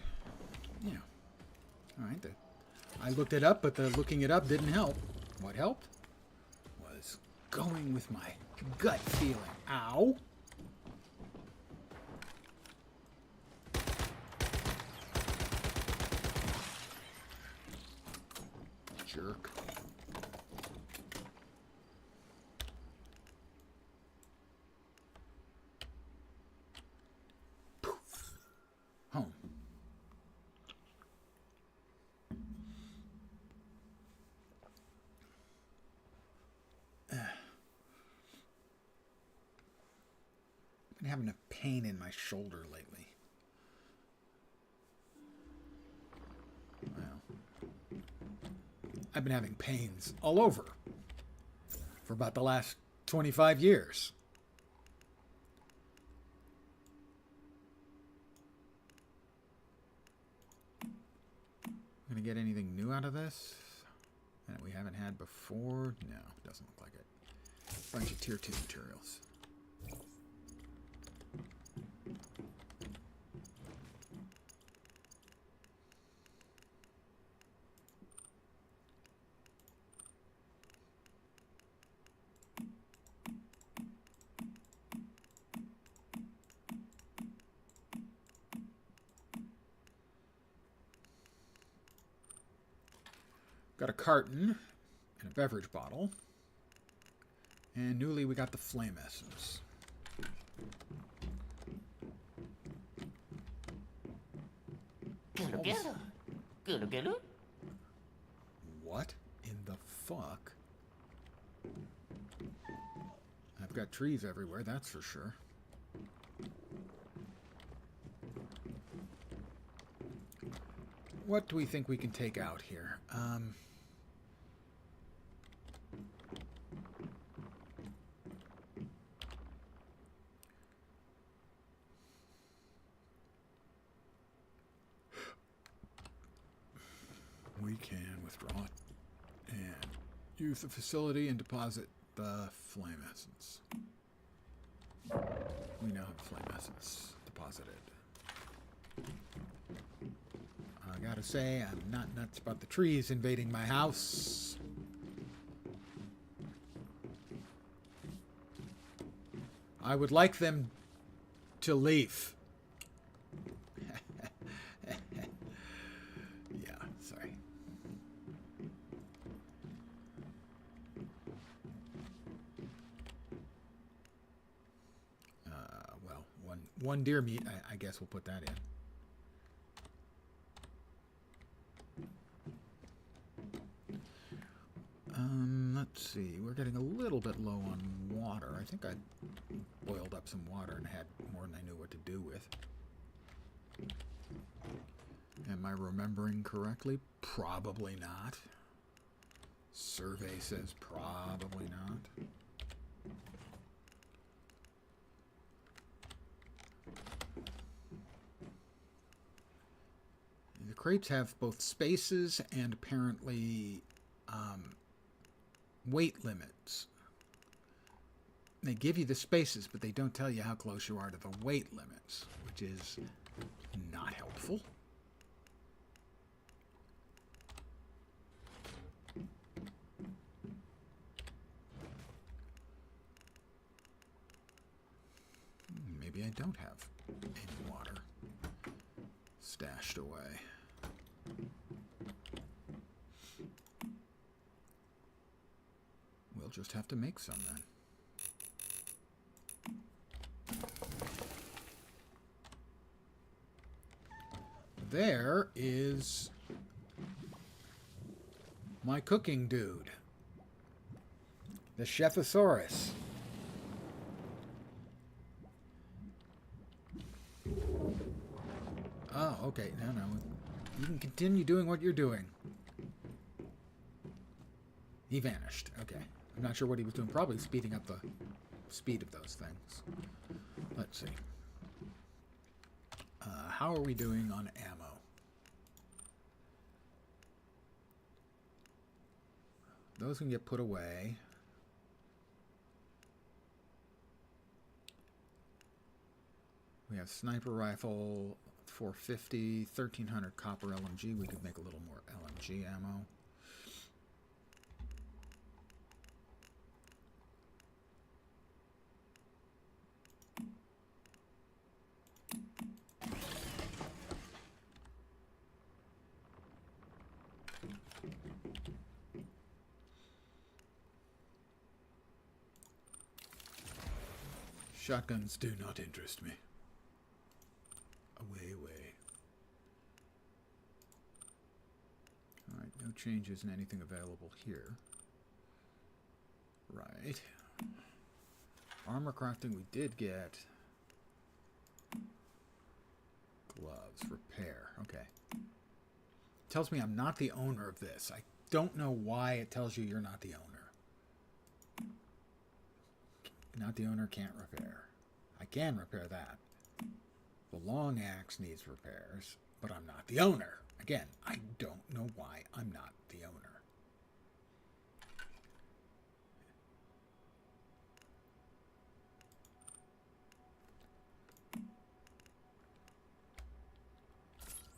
Speaker 1: Yeah. Alright, I looked it up, but the looking it up didn't help. What helped was going with my gut feeling. Ow! Jerk. Poof. Home. been having a pain in my shoulder lately. Well, I've been having pains all over for about the last 25 years. Gonna get anything new out of this that we haven't had before? No, doesn't look like it. Bunch of tier 2 materials. Got a carton and a beverage bottle. And newly we got the flame essence. What in the fuck? I've got trees everywhere, that's for sure. What do we think we can take out here? We can withdraw it and use the facility and deposit the flame essence. We now have flame essence deposited. I gotta say, I'm not nuts about the trees invading my house. I would like them to leave. Yeah, sorry. Well, one deer meat, I guess we'll put that in. Let's see, we're getting a little bit low on water. I think I boiled up some water and had more than I knew what to do with. Am I remembering correctly? Probably not. Survey says probably not. The crates have both spaces and apparently weight limits. They give you the spaces, but they don't tell you how close you are to the weight limits, which is not helpful. Maybe I don't have any water stashed away. We'll just have to make some then. There is my cooking dude, the Chefosaurus. Oh, okay. No. You can continue doing what you're doing. He vanished. Okay. I'm not sure what he was doing. Probably speeding up the speed of those things. Let's see. How are we doing on ammo? Those can get put away. We have sniper rifle, 450, 1300 copper LMG. We could make a little more LMG ammo. Shotguns do not interest me. Away. Alright, no changes in anything available here. Right. Armor crafting we did get Gloves. Repair. Okay. Tells me I'm not the owner of this. I don't know why it tells you you're not the owner. Not the owner, can't repair. I can repair that. The long axe needs repairs, but I'm not the owner. Again, I don't know why I'm not the owner.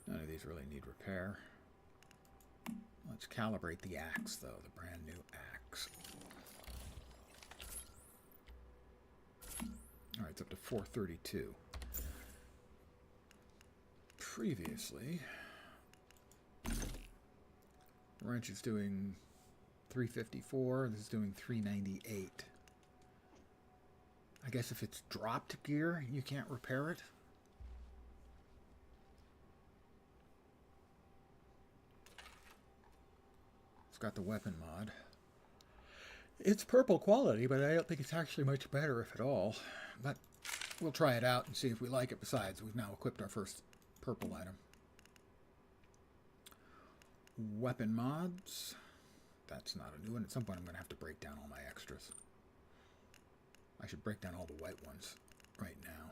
Speaker 1: None of these really need repair. Let's calibrate the axe, though, the brand new axe. All right, it's up to 432. Previously, the wrench is doing 354. This is doing 398. I guess if it's dropped gear, you can't repair it. It's got the weapon mod. It's purple quality, but I don't think it's actually much better, if at all. But we'll try it out and see if we like it. Besides, we've now equipped our first purple item. Weapon mods. That's not a new one. At some point I'm going to have to break down all my extras. I should break down all the white ones right now.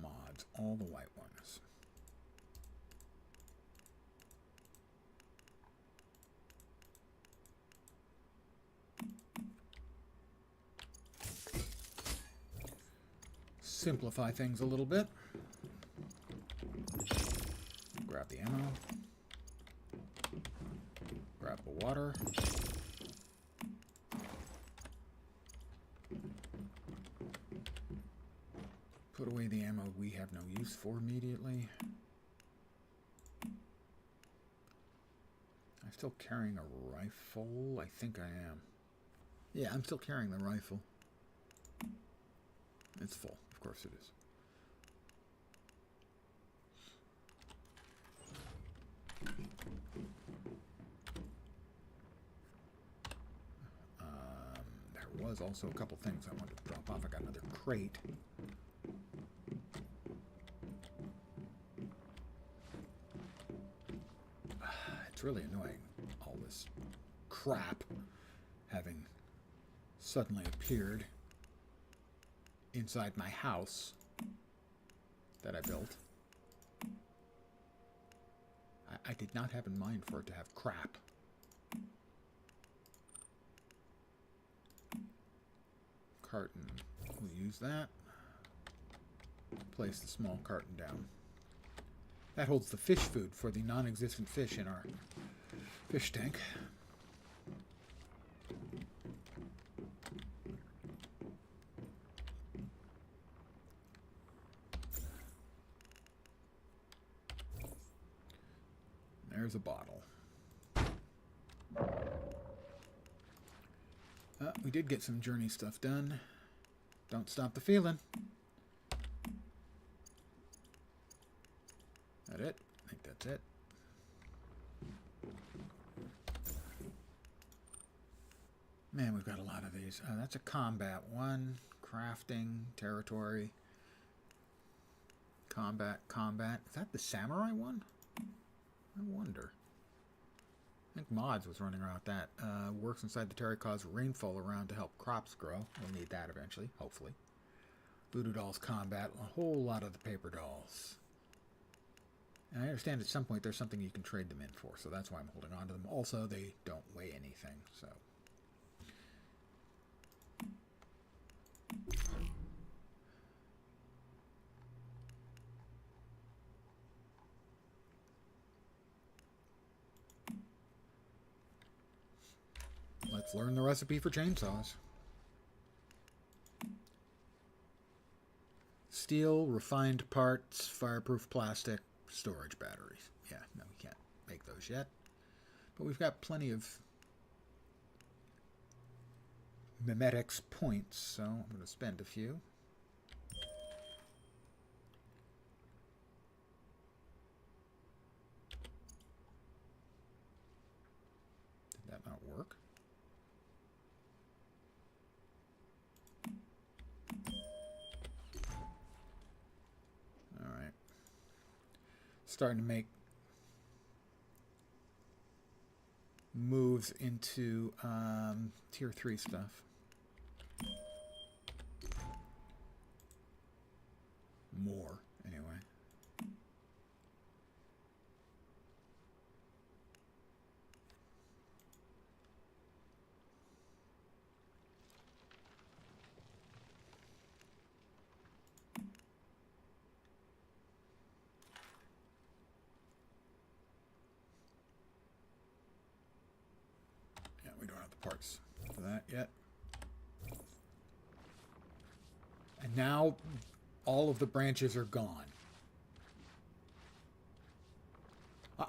Speaker 1: Mods, all the white ones. Simplify things a little bit. Grab the ammo. Grab the water. Put away the ammo we have no use for immediately. I'm still carrying a rifle. I think I am. Yeah, I'm still carrying the rifle. It's full. Of course it is. There was also a couple things I wanted to drop off. I got another crate. It's really annoying, all this crap having suddenly appeared inside my house that I built. I did not have in mind for it to have crap. Carton. We'll use that. Place the small carton down. That holds the fish food for the non-existent fish in our fish tank. There's a bottle. We did get some journey stuff done. Don't stop the feeling. That it? I think that's it. Man, we've got a lot of these. That's a combat one. Crafting, territory. Combat. Is that the samurai one? I wonder. I think Mods was running around that. Works inside the terrace, cause rainfall around to help crops grow. We'll need that eventually, hopefully. Voodoo Dolls combat. A whole lot of the paper dolls. And I understand at some point there's something you can trade them in for, so that's why I'm holding on to them. Also, they don't weigh anything, so... Let's learn the recipe for chainsaws. Steel, refined parts, fireproof plastic, storage batteries. Yeah, no, we can't make those yet. But we've got plenty of mimetics points, so I'm going to spend a few. Did that not work? starting to make moves into tier 3 stuff. More, anyway. Yeah, we don't have the parts for that yet. And now all of the branches are gone.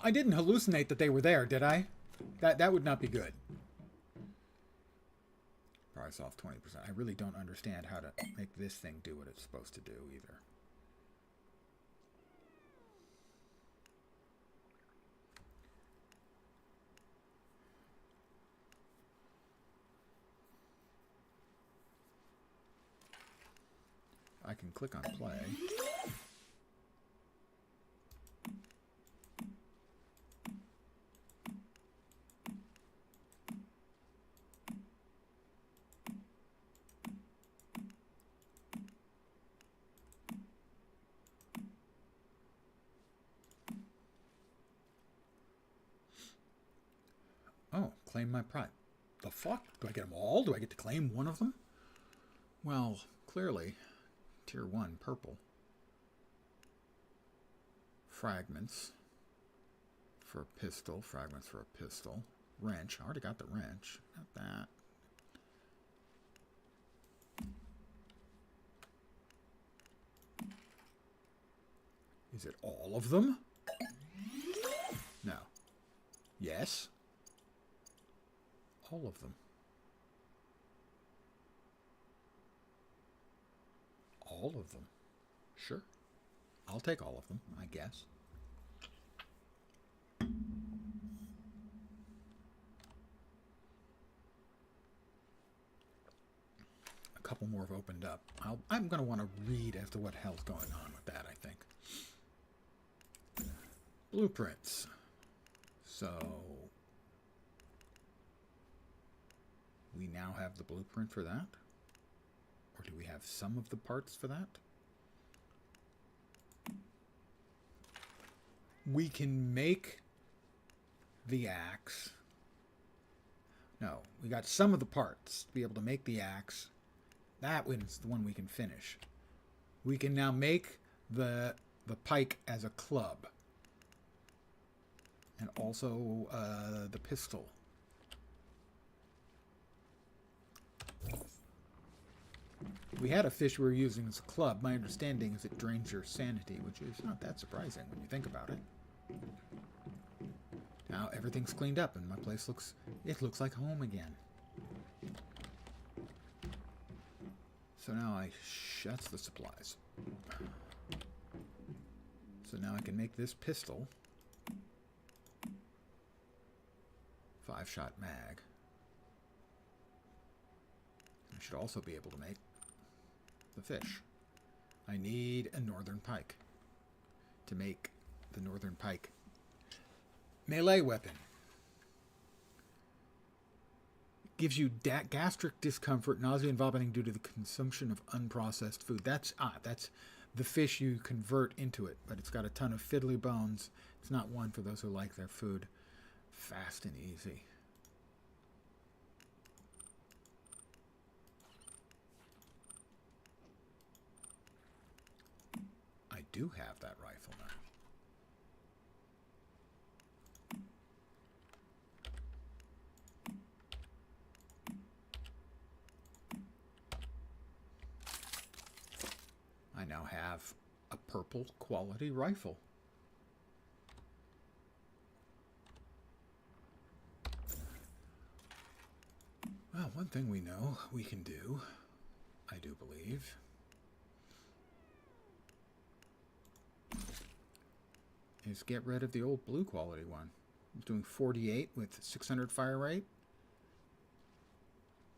Speaker 1: I didn't hallucinate that they were there, did I? That would not be good. Price off 20%. I really don't understand how to make this thing do what it's supposed to do either. I can click on play. Oh, claim my pride. The fuck? Do I get them all? Do I get to claim one of them? Well, clearly, tier 1, purple. Fragments for a pistol. Fragments for a pistol. Wrench. I already got the wrench. Got that. Is it all of them? No. Yes. All of them. All of them. Sure. I'll take all of them, I guess. A couple more have opened up. I'm going to want to read as to what hell's going on with that, I think. Blueprints. So we now have the blueprint for that? Or do we have some of the parts for that? We can make the axe. No, we got some of the parts to be able to make the axe. That one's the one we can finish. We can now make the pike as a club. And also the pistol. We had a fish we were using as a club. My understanding is it drains your sanity, which is not that surprising when you think about it. Now everything's cleaned up and my place looks like home again. So now that's the supplies. So now I can make this pistol. 5-shot mag. I should also be able to make the fish. I need a northern pike to make the northern pike melee weapon. Gives you gastric discomfort, nausea, and vomiting due to the consumption of unprocessed food. That's the fish you convert into it, but it's got a ton of fiddly bones. It's not one for those who like their food fast and easy. I do have that rifle now. I now have a purple quality rifle. Well, one thing we know we can do, I do believe, is get rid of the old blue quality one. I'm doing 48 with 600 fire rate,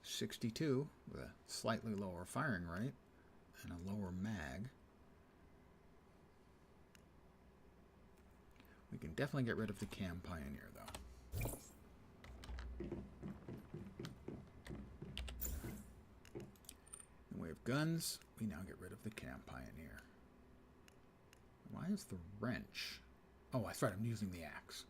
Speaker 1: 62 with a slightly lower firing rate, and a lower mag. We can definitely get rid of the Cam Pioneer, though. In the way of guns, we now get rid of the Cam Pioneer. Why is the wrench? Oh, that's right, I'm using the axe.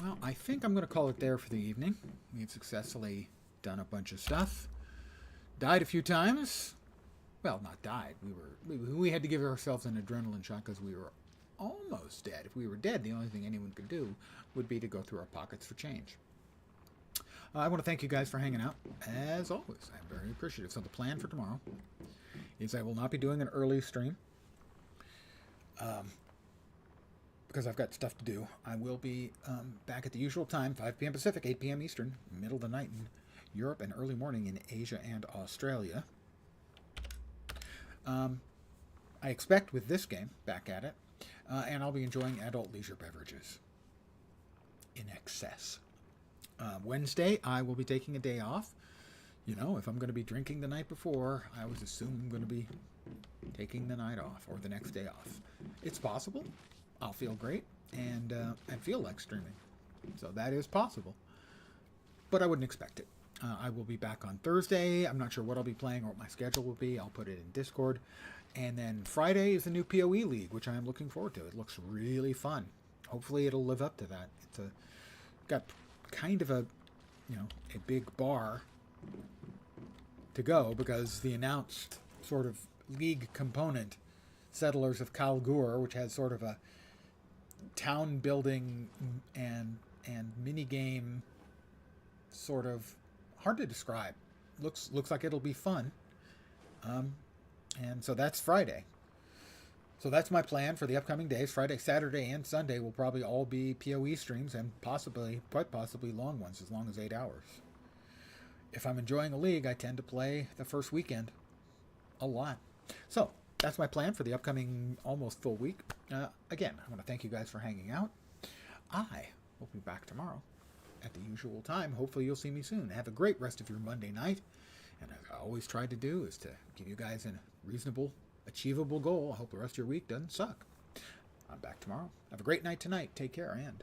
Speaker 1: Well, I think I'm going to call it there for the evening. We've successfully done a bunch of stuff. Died a few times. Well, not died. We had to give ourselves an adrenaline shot because we were almost dead. If we were dead, the only thing anyone could do would be to go through our pockets for change. I want to thank you guys for hanging out. As always, I'm very appreciative. So the plan for tomorrow is I will not be doing an early stream. Because I've got stuff to do. I will be back at the usual time, 5 p.m. Pacific, 8 p.m. Eastern, middle of the night in Europe, and early morning in Asia and Australia. I expect with this game, back at it, and I'll be enjoying adult leisure beverages in excess. Wednesday, I will be taking a day off. You know, if I'm going to be drinking the night before, I always assume I'm going to be taking the night off or the next day off. It's possible. I'll feel great and feel like streaming. So that is possible. But I wouldn't expect it. I will be back on Thursday. I'm not sure what I'll be playing or what my schedule will be. I'll put it in Discord. And then Friday is the new PoE League, which I am looking forward to. It looks really fun. Hopefully it'll live up to that. It's got kind of a big bar to go because the announced sort of league component, Settlers of Kalgur, which has sort of a town building and mini game, sort of hard to describe. Looks like it'll be fun. And so that's Friday. So that's my plan for the upcoming days. Friday, Saturday, and Sunday will probably all be PoE streams, and quite possibly long ones, as long as 8 hours. If I'm enjoying a league, I tend to play the first weekend a lot. So that's my plan for the upcoming almost full week. Again, I want to thank you guys for hanging out. I will be back tomorrow at the usual time. Hopefully you'll see me soon. Have a great rest of your Monday night. And as I always try to do is to give you guys a reasonable, achievable goal. I hope the rest of your week doesn't suck. I'm back tomorrow. Have a great night tonight. Take care and